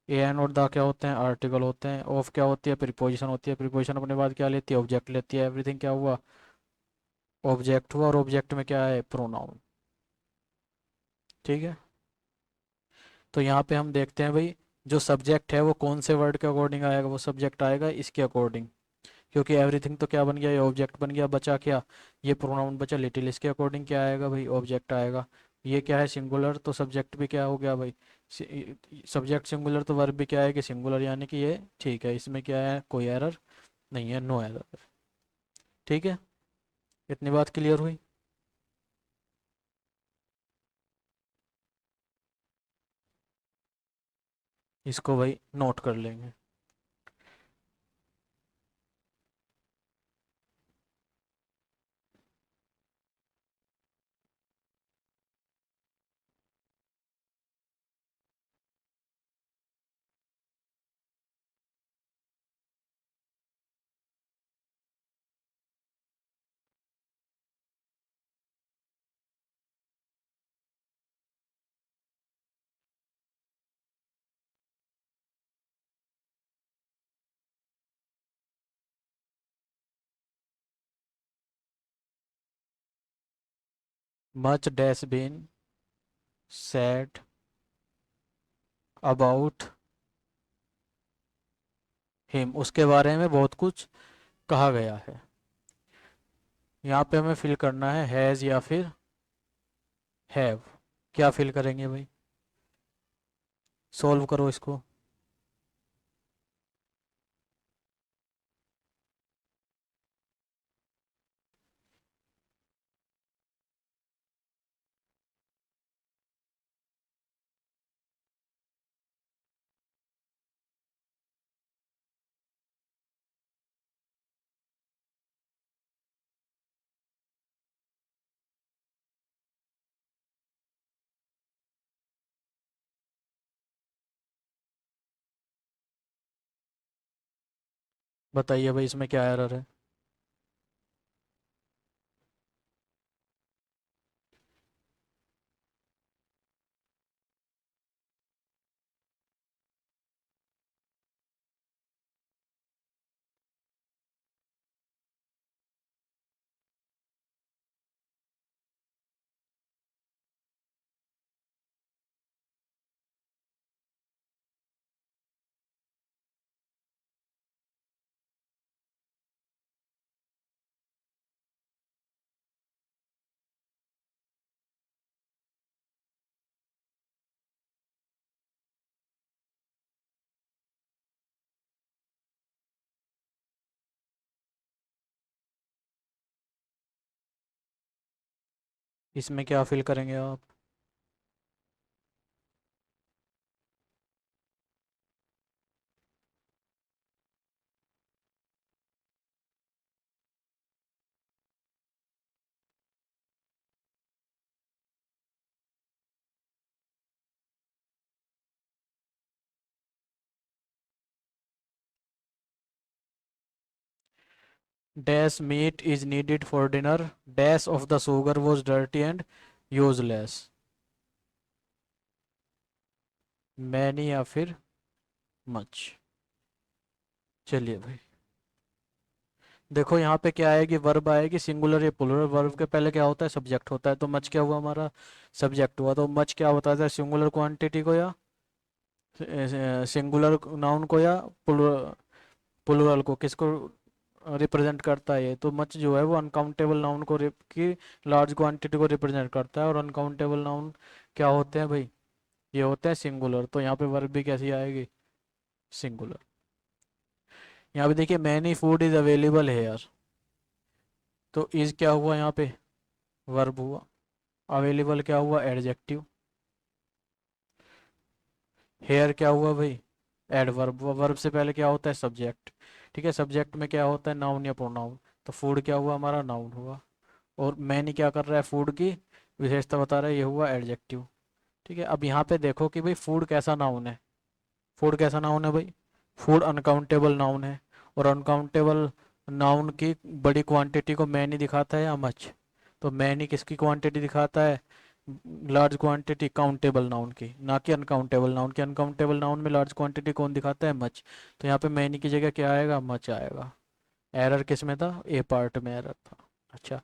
ए एन और द क्या होते हैं, आर्टिकल होते हैं। ऑफ क्या होती है, प्रीपोजिशन होती है। प्रीपोजिशन अपने बाद क्या लेती है, ऑब्जेक्ट लेती है। एवरीथिंग क्या हुआ, ऑब्जेक्ट हुआ, और ऑब्जेक्ट में क्या है, प्रोनाउन। ठीक है, तो यहाँ पे हम देखते हैं भाई, जो सब्जेक्ट है वो कौन से वर्ड के अकॉर्डिंग आएगा, वो सब्जेक्ट आएगा इसके अकॉर्डिंग। क्योंकि एवरीथिंग तो क्या बन गया, ये ऑब्जेक्ट बन गया, बचा क्या, ये प्रोनाउन बचा लिटिल। इसके अकॉर्डिंग क्या आएगा भाई, ऑब्जेक्ट आएगा। ये क्या है, सिंगुलर, तो सब्जेक्ट भी क्या हो गया भाई, सब्जेक्ट सिंगुलर तो वर्ब भी क्या है कि सिंगुलर, यानी कि ये ठीक है, इसमें क्या है, कोई एरर नहीं है, नो एरर। ठीक है, इतनी बात क्लियर हुई। इसको भाई नोट कर लेंगे। Much dash been said about him, उसके बारे में बहुत कुछ कहा गया है। यहाँ पे हमें फिल करना है हैज़ या फिर हैव। क्या फिल करेंगे भाई? सॉल्व करो इसको। बताइए भाई इसमें क्या एरर है? इसमें क्या फिल करेंगे आप? Dash meat is needed for dinner, dash of the sugar was dirty and useless. Many या फिर मच। चलिए भाई, देखो यहाँ पे क्या आएगी, वर्ब आएगी सिंगुलर या प्लूरल। वर्ब के पहले क्या होता है? सब्जेक्ट होता है। तो मच क्या हुआ हमारा? सब्जेक्ट हुआ। तो मच क्या बताता है? सिंगुलर क्वांटिटी को या सिंगुलर नाउन को या प्लूरल को? किसको रिप्रेजेंट करता है ये? तो मच जो है वो अनकाउंटेबल नाउन को की लार्ज क्वांटिटी को रिप्रेजेंट करता है। और अनकाउंटेबल नाउन क्या होते हैं भाई? ये होते हैं सिंगुलर। तो यहाँ पे वर्ब भी कैसी आएगी? सिंगुलर। यहाँ पे देखिए मैनी फूड इज अवेलेबल है यार। तो इज क्या हुआ यहाँ पे? वर्ब हुआ। अवेलेबल क्या हुआ? एडजेक्टिव। हेयर क्या हुआ भाई? एडवर्ब। वर्ब से पहले क्या होता है? सब्जेक्ट। ठीक है, सब्जेक्ट में क्या होता है? नाउन या प्रोनाउन। तो फूड क्या हुआ हमारा? नाउन हुआ। और मैंने क्या कर रहा है? फूड की विशेषता बता रहा है, ये हुआ एडजेक्टिव। ठीक है, अब यहाँ पे देखो कि भाई फूड कैसा नाउन है। फूड कैसा नाउन है भाई? फूड अनकाउंटेबल नाउन है। और अनकाउंटेबल नाउन की बड़ी क्वांटिटी को मैनी दिखाता है या मच? तो मैनी किसकी क्वांटिटी दिखाता है? लार्ज क्वांटिटी काउंटेबल नाउन की, ना कि अनकाउंटेबल नाउन की। अनकाउंटेबल नाउन में लार्ज क्वांटिटी कौन दिखाता है? मच। तो यहाँ पे मैनी की जगह क्या आएगा? मच आएगा। एरर किस में था? ए पार्ट में एरर था। अच्छा,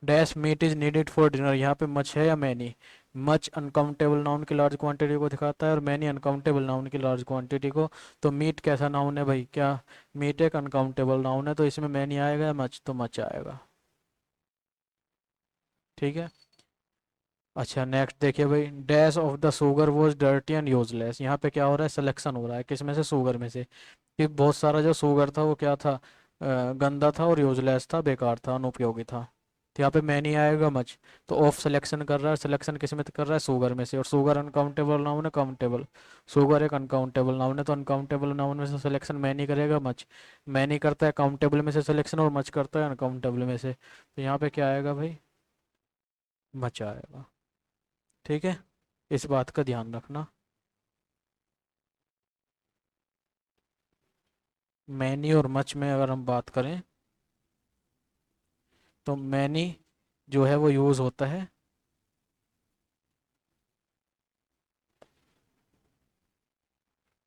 dash meat is needed for dinner, यहाँ पे मच है या मैनी? मच अनकाउंटेबल नाउन की लार्ज क्वांटिटी को दिखाता है और मैनी अनकाउंटेबल नाउन की लार्ज क्वांटिटी को। तो मीट कैसा नाउन है भाई? क्या मीट एक अनकाउंटेबल नाउन है? तो इसमें मैनी आएगा या मच? तो मच आएगा। ठीक है। अच्छा, नेक्स्ट देखिए भाई, dash of the sugar was dirty and useless. यहाँ पे क्या हो रहा है? सिलेक्शन हो रहा है। किस में से? शुगर में से। कि बहुत सारा जो शुगर था वो क्या था? गंदा था और यूजलेस था, बेकार था, अनुपयोगी था। तो यहाँ पे मैनी आएगा मच। तो ऑफ सिलेक्शन कर रहा है। सिलेक्शन किस में कर रहा है? शुगर में से। और शुगर अनकाउंटेबल नाउन है? काउंटेबल। शुगर एक अनकाउंटेबल नाउन है, तो अनकाउंटेबल नाउन में से सिलेक्शन मैनी करेगा मच। मैनी करता है काउंटेबल में से सिलेक्शन और मच करता है अनकाउंटेबल में से। तो यहाँ पे क्या आएगा भाई? मच आएगा। ठीक है, इस बात का ध्यान रखना। मैनी और मच में अगर हम बात करें तो मैनी जो है वो यूज़ होता है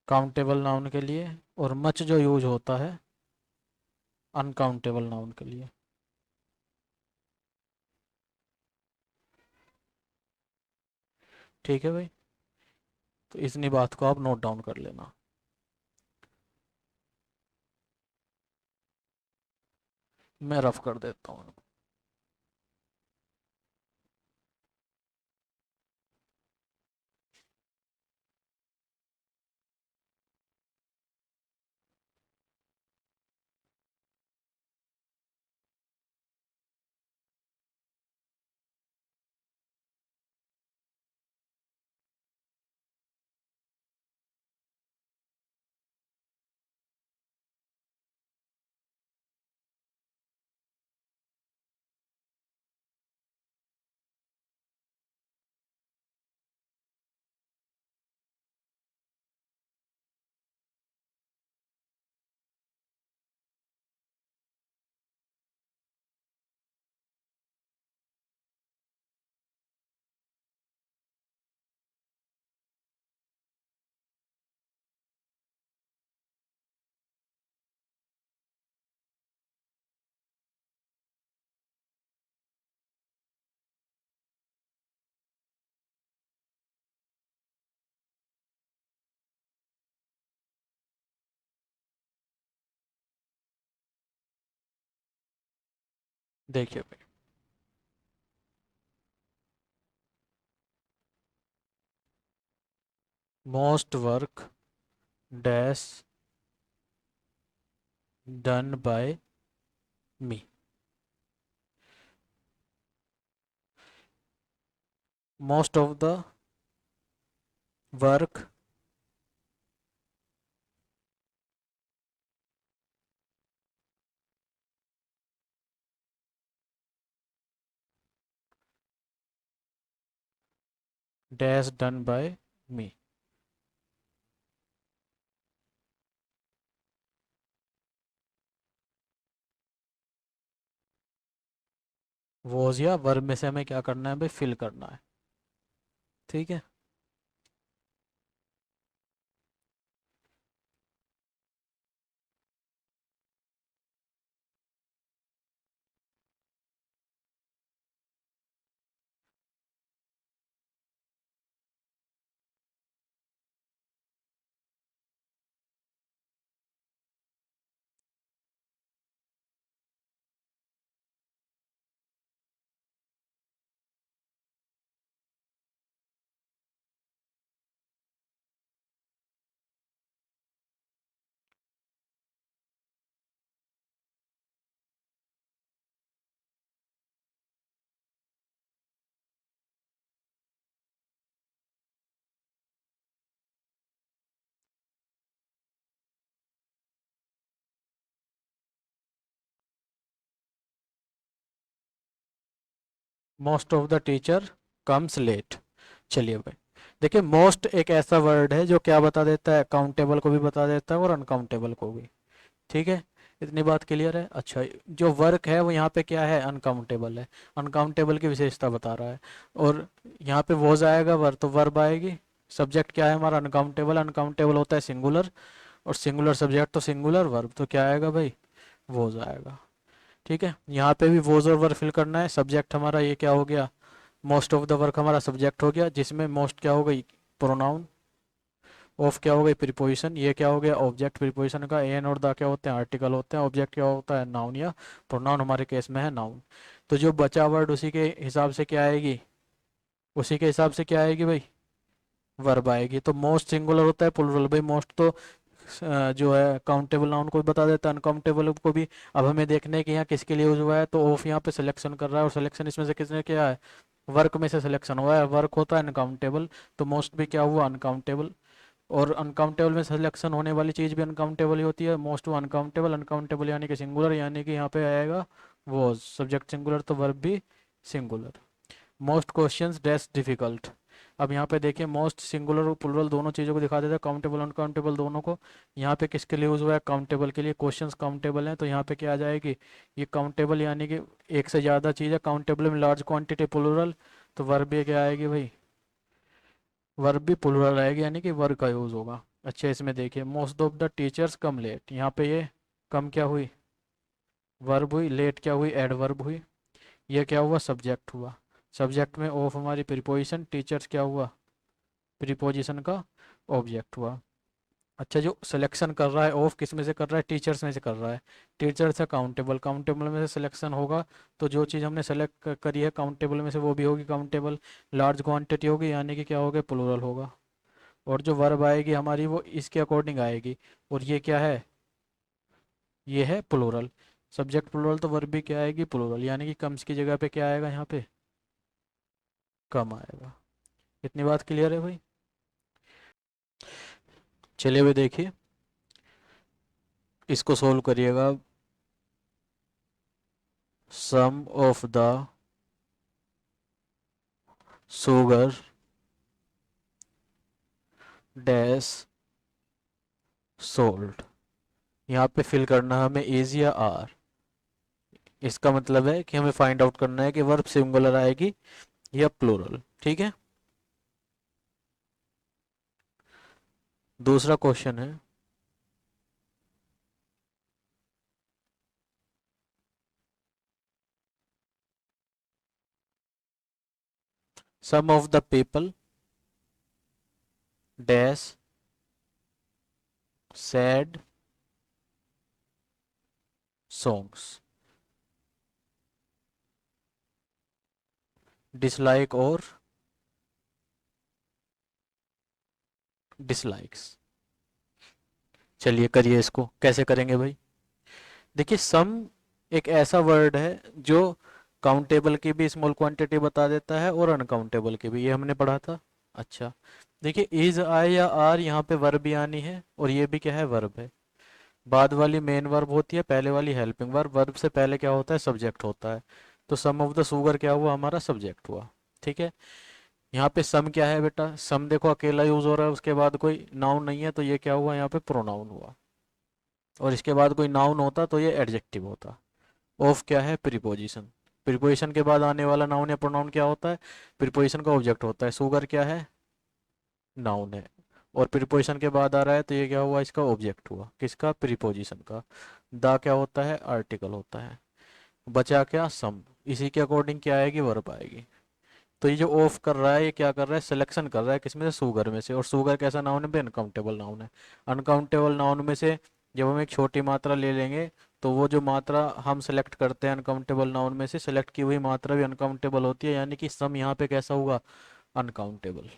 काउंटेबल नाउन के लिए, और मच जो यूज होता है अनकाउंटेबल नाउन के लिए। ठीक है भाई, तो इतनी बात को आप नोट डाउन कर लेना। मैं रफ कर देता हूँ। देखिए भाई, most work dash done by me, most of the work dash done by me. Was या वर्ब में से हमें क्या करना है भाई, फिल करना है। ठीक है, most of the teacher comes late. चलिए भाई, देखिए मोस्ट एक ऐसा वर्ड है जो क्या बता देता है, काउंटेबल को भी बता देता है और अनकाउंटेबल को भी। ठीक है, इतनी बात क्लियर है। अच्छा, जो वर्क है वो यहाँ पे क्या है, अनकाउंटेबल है, अनकाउंटेबल की विशेषता बता रहा है। और यहाँ पे वॉज आएगा, वर्ब तो वर्ब आएगी। सब्जेक्ट क्या है हमारा, अनकाउंटेबल, अनकाउंटेबल होता है सिंगुलर, और सिंगुलर सब्जेक्ट तो सिंगुलर, वर्ब तो क्या आएगा भाई, वॉज आएगा। ठीक है, यहाँ पे भी वॉज और वर्ब फिल करना है। सब्जेक्ट हमारा ये क्या हो गया, मोस्ट ऑफ द वर्क हमारा सब्जेक्ट हो गया, जिसमें मोस्ट क्या हो गई, प्रोनाउन, ऑफ क्या हो गई प्रीपोजिशन, ये क्या हो गया ऑब्जेक्ट प्रीपोजिशन का, एन और द क्या होते हैं आर्टिकल होते हैं, ऑब्जेक्ट क्या होता है नाउन या प्रोनाउन, हमारे केस में है नाउन। तो जो बचा वर्ड उसी के हिसाब से क्या आएगी, उसी के हिसाब से क्या आएगी भाई, वर्ब आएगी। तो मोस्ट सिंगुलर होता है प्लुरल भाई, मोस्ट तो जो है काउंटेबल नाउन को भी बता देता है, अनकाउंटेबल को भी। अब हमें देखने हैं कि यहाँ किसके लिए यूज हुआ है, तो ऑफ यहाँ पे सिलेक्शन कर रहा है, और सिलेक्शन इसमें से किसने किया है, वर्क में से सिलेक्शन हुआ है, वर्क होता है अनकाउंटेबल, तो मोस्ट भी क्या हुआ अनकाउंटेबल। और अनकाउंटेबल में सिलेक्शन होने वाली चीज़ भी अनकाउंटेबल ही होती है, मोस्ट वो अनकाउंटेबल, अनकाउंटेबल यानी कि सिंगुलर, यानी कि यहाँ पे आएगा वो सब्जेक्ट सिंगुलर तो वर्ब भी singular. Most questions dash difficult. अब यहाँ पे देखिए मोस्ट सिंगुलर और प्लुरल दोनों चीज़ों को दिखा देता है, काउंटेबल अनकाउंटेबल दोनों को। यहाँ पे किसके लिए यूज हुआ है, काउंटेबल के लिए, क्वेश्चंस काउंटेबल हैं, तो यहाँ पे क्या आ जाएगी, ये काउंटेबल यानी कि एक से ज़्यादा चीज़ है, काउंटेबल में लार्ज क्वांटिटी प्लुरल, तो वर्ब भी क्या आएगी भाई, वर्ब भी प्लुरल आएगी, यानी कि वर्ब का यूज होगा। अच्छा, इसमें देखिए most of the teachers come late, यहाँ पे ये कम क्या हुई, वर्ब हुई, लेट क्या हुई, एडवर्ब हुई। ये क्या हुआ, सब्जेक्ट हुआ, सब्जेक्ट में ऑफ हमारी प्रीपोजिशन, टीचर्स क्या हुआ प्रीपोजिशन का ऑब्जेक्ट हुआ। अच्छा, जो सिलेक्शन कर रहा है ऑफ किस में से कर रहा है, टीचर्स में से कर रहा है। टीचर से काउंटेबल, काउंटेबल में से सिलेक्शन होगा, तो जो चीज़ हमने सेलेक्ट करी है काउंटेबल में से वो भी होगी काउंटेबल। लार्ज क्वांटिटी होगी यानी कि क्या होगा, प्लूरल होगा। और जो वर्ब आएगी हमारी वो इसके अकॉर्डिंग आएगी। और ये क्या है, ये है प्लूरल। सब्जेक्ट प्लूरल तो वर्ब भी क्या आएगी, प्लूरल, यानी कि कम्स की जगह पे क्या आएगा यहाँ पे, कम आएगा। इतनी बात क्लियर है भाई। चलिए भाई देखिए, इसको सोल्व करिएगा। Some of the sugar dash sold. यहाँ पे फिल करना है हमें इज या आर। इसका मतलब है कि हमें फाइंड आउट करना है कि वर्ब सिंगुलर आएगी या प्लूरल। ठीक है। दूसरा क्वेश्चन है, some of the people dash sad songs dislike और डिसलाइक्स। चलिए करिए, इसको कैसे करेंगे भाई। देखिए सम एक ऐसा वर्ड है जो काउंटेबल की भी स्मॉल क्वांटिटी बता देता है और अनकाउंटेबल की भी, ये हमने पढ़ा था। अच्छा, देखिए इज आई या आर यहाँ पे वर्ब भी आनी है और ये भी क्या है, वर्ब है। बाद वाली मेन वर्ब होती है, पहले वाली हेल्पिंग वर्ब। वर्ब से पहले क्या होता है, सब्जेक्ट होता है। तो सम ऑफ द शुगर क्या हुआ, हमारा सब्जेक्ट हुआ। ठीक है। यहाँ पे सम क्या है बेटा, सम देखो अकेला यूज हो रहा है, उसके बाद कोई नाउन नहीं है, तो ये क्या हुआ, यहाँ पे प्रोनाउन हुआ। और इसके बाद कोई नाउन होता तो ये एडजेक्टिव होता। ऑफ क्या है, प्रीपोजिशन। प्रीपोजिशन के बाद आने वाला नाउन या प्रोनाउन क्या होता है, प्रीपोजिशन का ऑब्जेक्ट होता है। शुगर क्या है, नाउन है। और प्रीपोजिशन के बाद आ रहा है तो ये क्या हुआ, इसका ऑब्जेक्ट हुआ, किसका, प्रीपोजिशन का। द क्या होता है, आर्टिकल होता है। बचा क्या, सम। इसी के अकॉर्डिंग क्या आएगी, वर्ब आएगी। तो ये जो ऑफ कर रहा है ये क्या कर रहा है, सिलेक्शन कर रहा है किसमें से, शुगर में से। और शुगर कैसा नाउन है, अनकाउंटेबल नाउन है। अनकाउंटेबल नाउन में से जब हम एक छोटी मात्रा ले लेंगे तो वो जो मात्रा हम सेलेक्ट करते हैं अनकाउंटेबल नाउन में से, सेलेक्ट की हुई मात्रा भी अनकाउंटेबल होती है, यानी कि सम यहाँ पे कैसा होगा, अनकाउंटेबल।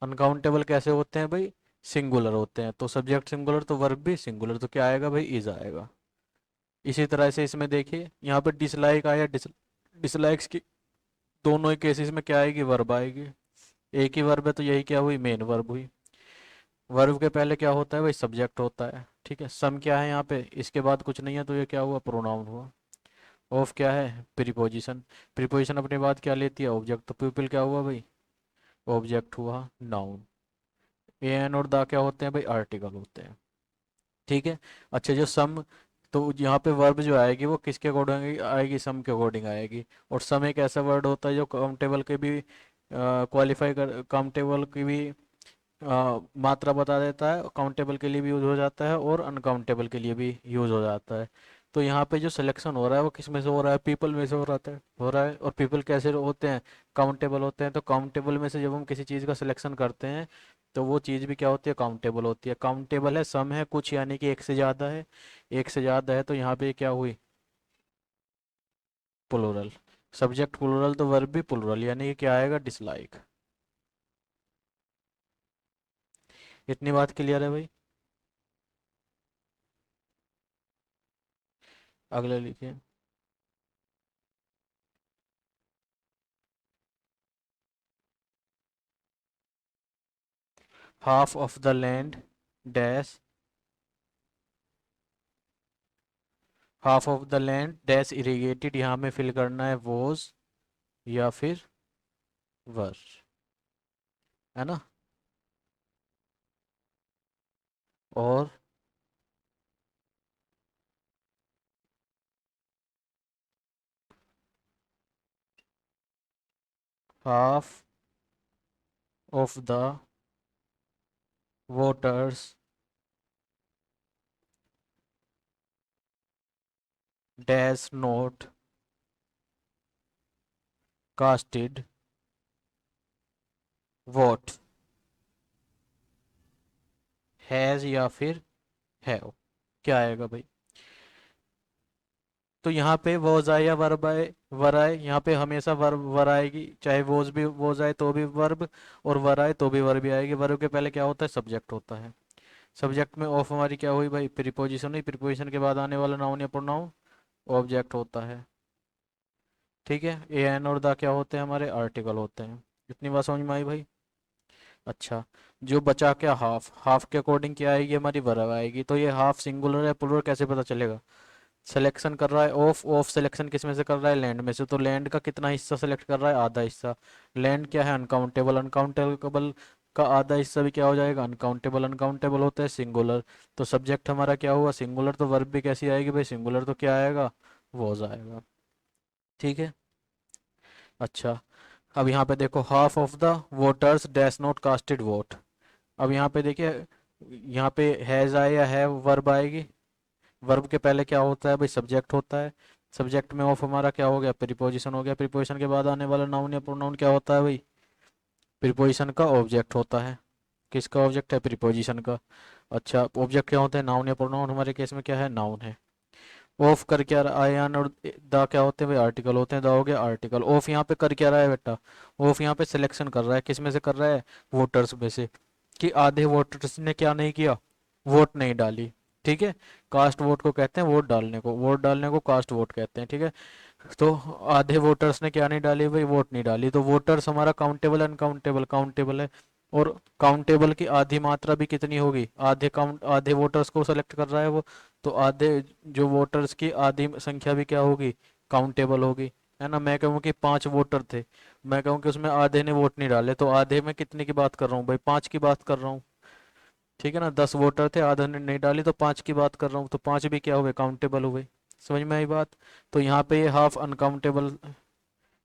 अनकाउंटेबल कैसे होते हैं भाई, सिंगुलर होते हैं। तो सब्जेक्ट सिंगुलर तो वर्ब भी सिंगुलर, तो क्या आएगा भाई, इज आएगा। इसी तरह से इसमें देखिए यहाँ पे डिसलाइक आया, डिसलाइक्स की दोनों ही केसेस में क्या आएगी, वर्ब आएगी। एक ही वर्ब है तो यही क्या हुई, मेन वर्ब हुई। वर्ब के पहले क्या होता है भाई, सब्जेक्ट होता है। ठीक है। सम क्या है यहाँ पे, इसके बाद कुछ नहीं है तो ये क्या हुआ, प्रोनाउन हुआ। ऑफ क्या है, प्रीपोजिशन। प्रीपोजिशन अपने बाद क्या लेती है, ऑब्जेक्ट। तो पीपल क्या हुआ भाई, ऑब्जेक्ट हुआ, नाउन। ए एन और द क्या होते हैं भाई, आर्टिकल होते हैं। ठीक है। अच्छा, जो सम, तो यहाँ पे वर्ब जो आएगी वो किसके अकॉर्डिंग आएगी, सम के अकॉर्डिंग आएगी। और सम एक ऐसा वर्ड होता है जो काउंटेबल के भी क्वालिफाई कर, काउंटेबल की भी मात्रा बता देता है, काउंटेबल के लिए भी यूज हो जाता है और अनकाउंटेबल के लिए भी यूज हो जाता है। तो यहाँ पे जो सिलेक्शन हो रहा है वो किस में से हो रहा है, पीपल में से हो रहा है। और पीपल कैसे होते हैं, काउंटेबल होते हैं। तो काउंटेबल में से जब हम किसी चीज़ का सिलेक्शन करते हैं तो वो चीज़ भी क्या होती है, काउंटेबल होती है। काउंटेबल है, सम है कुछ, यानी कि एक से ज़्यादा है। एक से ज़्यादा है तो यहाँ पे क्या हुई, प्लूरल। सब्जेक्ट प्लूरल तो वर्ब भी प्लूरल, यानी कि क्या आएगा, डिसलाइक। इतनी बात क्लियर है भाई। अगले लिखिए। Half of the land dash, half of the land dash irrigated, यहाँ में फिल करना है वोज या फिर वर, है ना। और half of the voters dash note casted what, has या फिर हैव, क्या आएगा भाई? तो यहाँ पे वॉज आए या वर्ब आए, वर आए, यहाँ पे हमेशा वर्ब वर आएगी, चाहे वॉज भी वॉज आए तो भी वर्ब, और वर आए तो भी वर्ब भी आएगी। वर्ब के पहले क्या होता है? सब्जेक्ट होता है। सब्जेक्ट में ऑफ हमारी क्या हुई भाई? प्रीपोजिशन हुई। प्रीपोजिशन के बाद आने वाला नाउन या प्रोनाउन ऑब्जेक्ट होता है। ठीक है, ए एन और द क्या होते हैं? हमारे आर्टिकल होते हैं। इतनी बात समझ में आई भाई? अच्छा, जो बचा क्या? हाफ। हाफ के अकॉर्डिंग क्या आएगी? हमारी वर्ब आएगी। तो ये हाफ सिंगुलर है प्लूरल कैसे पता चलेगा? सिलेक्शन कर रहा है ऑफ, ऑफ सिलेक्शन किस में से कर रहा है? लैंड में से। तो लैंड का कितना हिस्सा सेलेक्ट कर रहा है? आधा हिस्सा। लैंड क्या है? अनकाउंटेबल। अनकाउंटेबल का आधा हिस्सा भी क्या हो जाएगा? अनकाउंटेबल। अनकाउंटेबल होता है सिंगुलर। तो सब्जेक्ट हमारा क्या हुआ? सिंगुलर। तो वर्ब भी कैसी आएगी भाई? सिंगुलर। तो क्या आएगा? वॉज आएगा। ठीक है। अच्छा, अब यहाँ पे देखो, half of the voters dash not casted vote. अब यहाँ पे देखिए, यहाँ पे हैज आए या हैव, वर्ब आएगी। वर्ब के पहले क्या होता है भाई? सब्जेक्ट होता है। सब्जेक्ट में ऑफ हमारा क्या हो गया? प्रीपोजिशन हो गया। प्रीपोजिशन के बाद आने वाला नाउन या प्रोनाउन क्या होता है भाई? प्रीपोजिशन का ऑब्जेक्ट होता है। किसका ऑब्जेक्ट है? प्रीपोजिशन का। अच्छा, ऑब्जेक्ट क्या होता है? नाउन या प्रोनाउन। हमारे केस में क्या है? नाउन है। ऑफ कर क्या रहा है? आयन और द क्या होते हैं भाई? आर्टिकल होते हैं। द हो गया आर्टिकल। ऑफ यहाँ पे कर क्या रहा है बेटा? ऑफ यहाँ पे सिलेक्शन कर रहा है। किस में से कर रहा है? वोटर्स में से। कि आधे वोटर्स ने क्या नहीं किया? वोट नहीं डाली। ठीक है। कास्ट वोट को कहते हैं वोट डालने को, वोट डालने को कास्ट वोट कहते हैं। ठीक है। तो आधे वोटर्स ने क्या नहीं डाली भाई? वोट नहीं डाली। तो वोटर्स हमारा काउंटेबल अनकाउंटेबल? काउंटेबल है। और काउंटेबल की आधी मात्रा भी कितनी होगी? आधे काउंट, आधे वोटर्स को सेलेक्ट कर रहा है वो। तो आधे, जो वोटर्स की आधी संख्या भी क्या होगी? काउंटेबल होगी। है ना? मैं कहूँ कि 5 वोटर थे, मैं कहूँ कि उसमें आधे ने वोट नहीं डाले, तो आधे में कितने की बात कर रहा हूँ भाई? 5 की बात कर रहा हूँ। ठीक है ना? 10 वोटर थे, आधा ने नहीं डाली, तो 5 की बात कर रहा हूँ। तो 5 भी क्या हुए? काउंटेबल हुए। समझ में आई बात? तो यहाँ पे ये हाफ अनकाउंटेबल,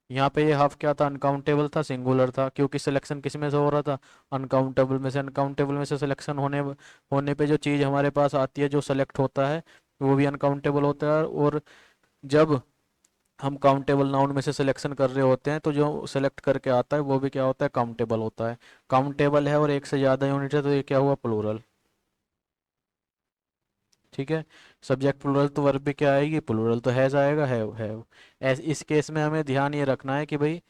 यहाँ पे ये हाफ क्या था? अनकाउंटेबल था, सिंगुलर था, क्योंकि सिलेक्शन किस में से हो रहा था? अनकाउंटेबल में से। अनकाउंटेबल में से सिलेक्शन होने पे जो चीज़ हमारे पास आती है, जो सेलेक्ट होता है, वो भी अनकाउंटेबल होता है। और जब हम काउंटेबल नाउन में से सिलेक्शन कर रहे होते हैं, तो जो सेलेक्ट करके आता है वो भी क्या होता है? काउंटेबल होता है। काउंटेबल है और एक से ज़्यादा यूनिट है, तो ये क्या हुआ? प्लूरल। ठीक है। सब्जेक्ट प्लूरल, तो वर्ब भी क्या आएगी? प्लूरल। तो हैज आएगा, हैव। इस केस में हमें ध्यान ये रखना है कि भाई,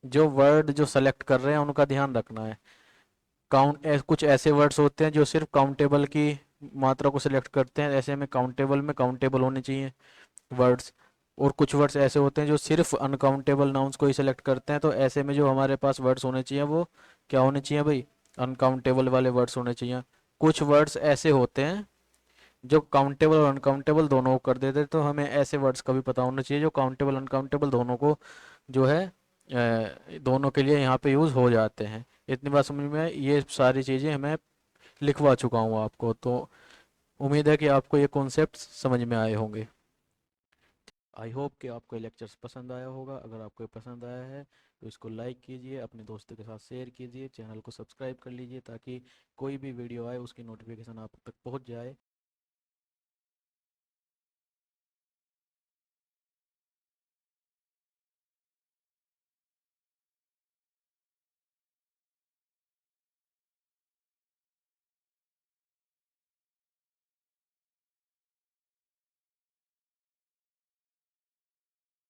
जो वर्ड जो सेलेक्ट कर रहे हैं उनका ध्यान रखना है। कुछ ऐसे वर्ड्स होते हैं जो सिर्फ काउंटेबल की मात्रा को सिलेक्ट करते हैं, ऐसे में काउंटेबल में काउंटेबल होने चाहिए वर्ड्स। और कुछ वर्ड्स ऐसे होते हैं जो सिर्फ अनकाउंटेबल नाउन्स को ही सिलेक्ट करते हैं, तो ऐसे में जो हमारे पास वर्ड्स होने चाहिए वो क्या होने चाहिए भाई? अनकाउंटेबल वाले वर्ड्स होने चाहिए। कुछ वर्ड्स ऐसे होते हैं जो काउंटेबल और अनकाउंटेबल दोनों को कर देते हैं, तो हमें ऐसे वर्ड्स का भी पता होना चाहिए जो काउंटेबल अनकाउंटेबल दोनों को, जो है, दोनों के लिए यहाँ पे यूज़ हो जाते हैं। इतनी बात समझ में आई? ये सारी चीज़ें मैं लिखवा चुका हूँ आपको, तो उम्मीद है कि आपको ये कॉन्सेप्ट समझ में आए होंगे। आई होप कि आपको ये लेक्चर्स पसंद आया होगा। अगर आपको ये पसंद आया है तो इसको लाइक कीजिए, अपने दोस्तों के साथ शेयर कीजिए, चैनल को सब्सक्राइब कर लीजिए, ताकि कोई भी वीडियो आए उसकी नोटिफिकेशन आप तक पहुंच जाए।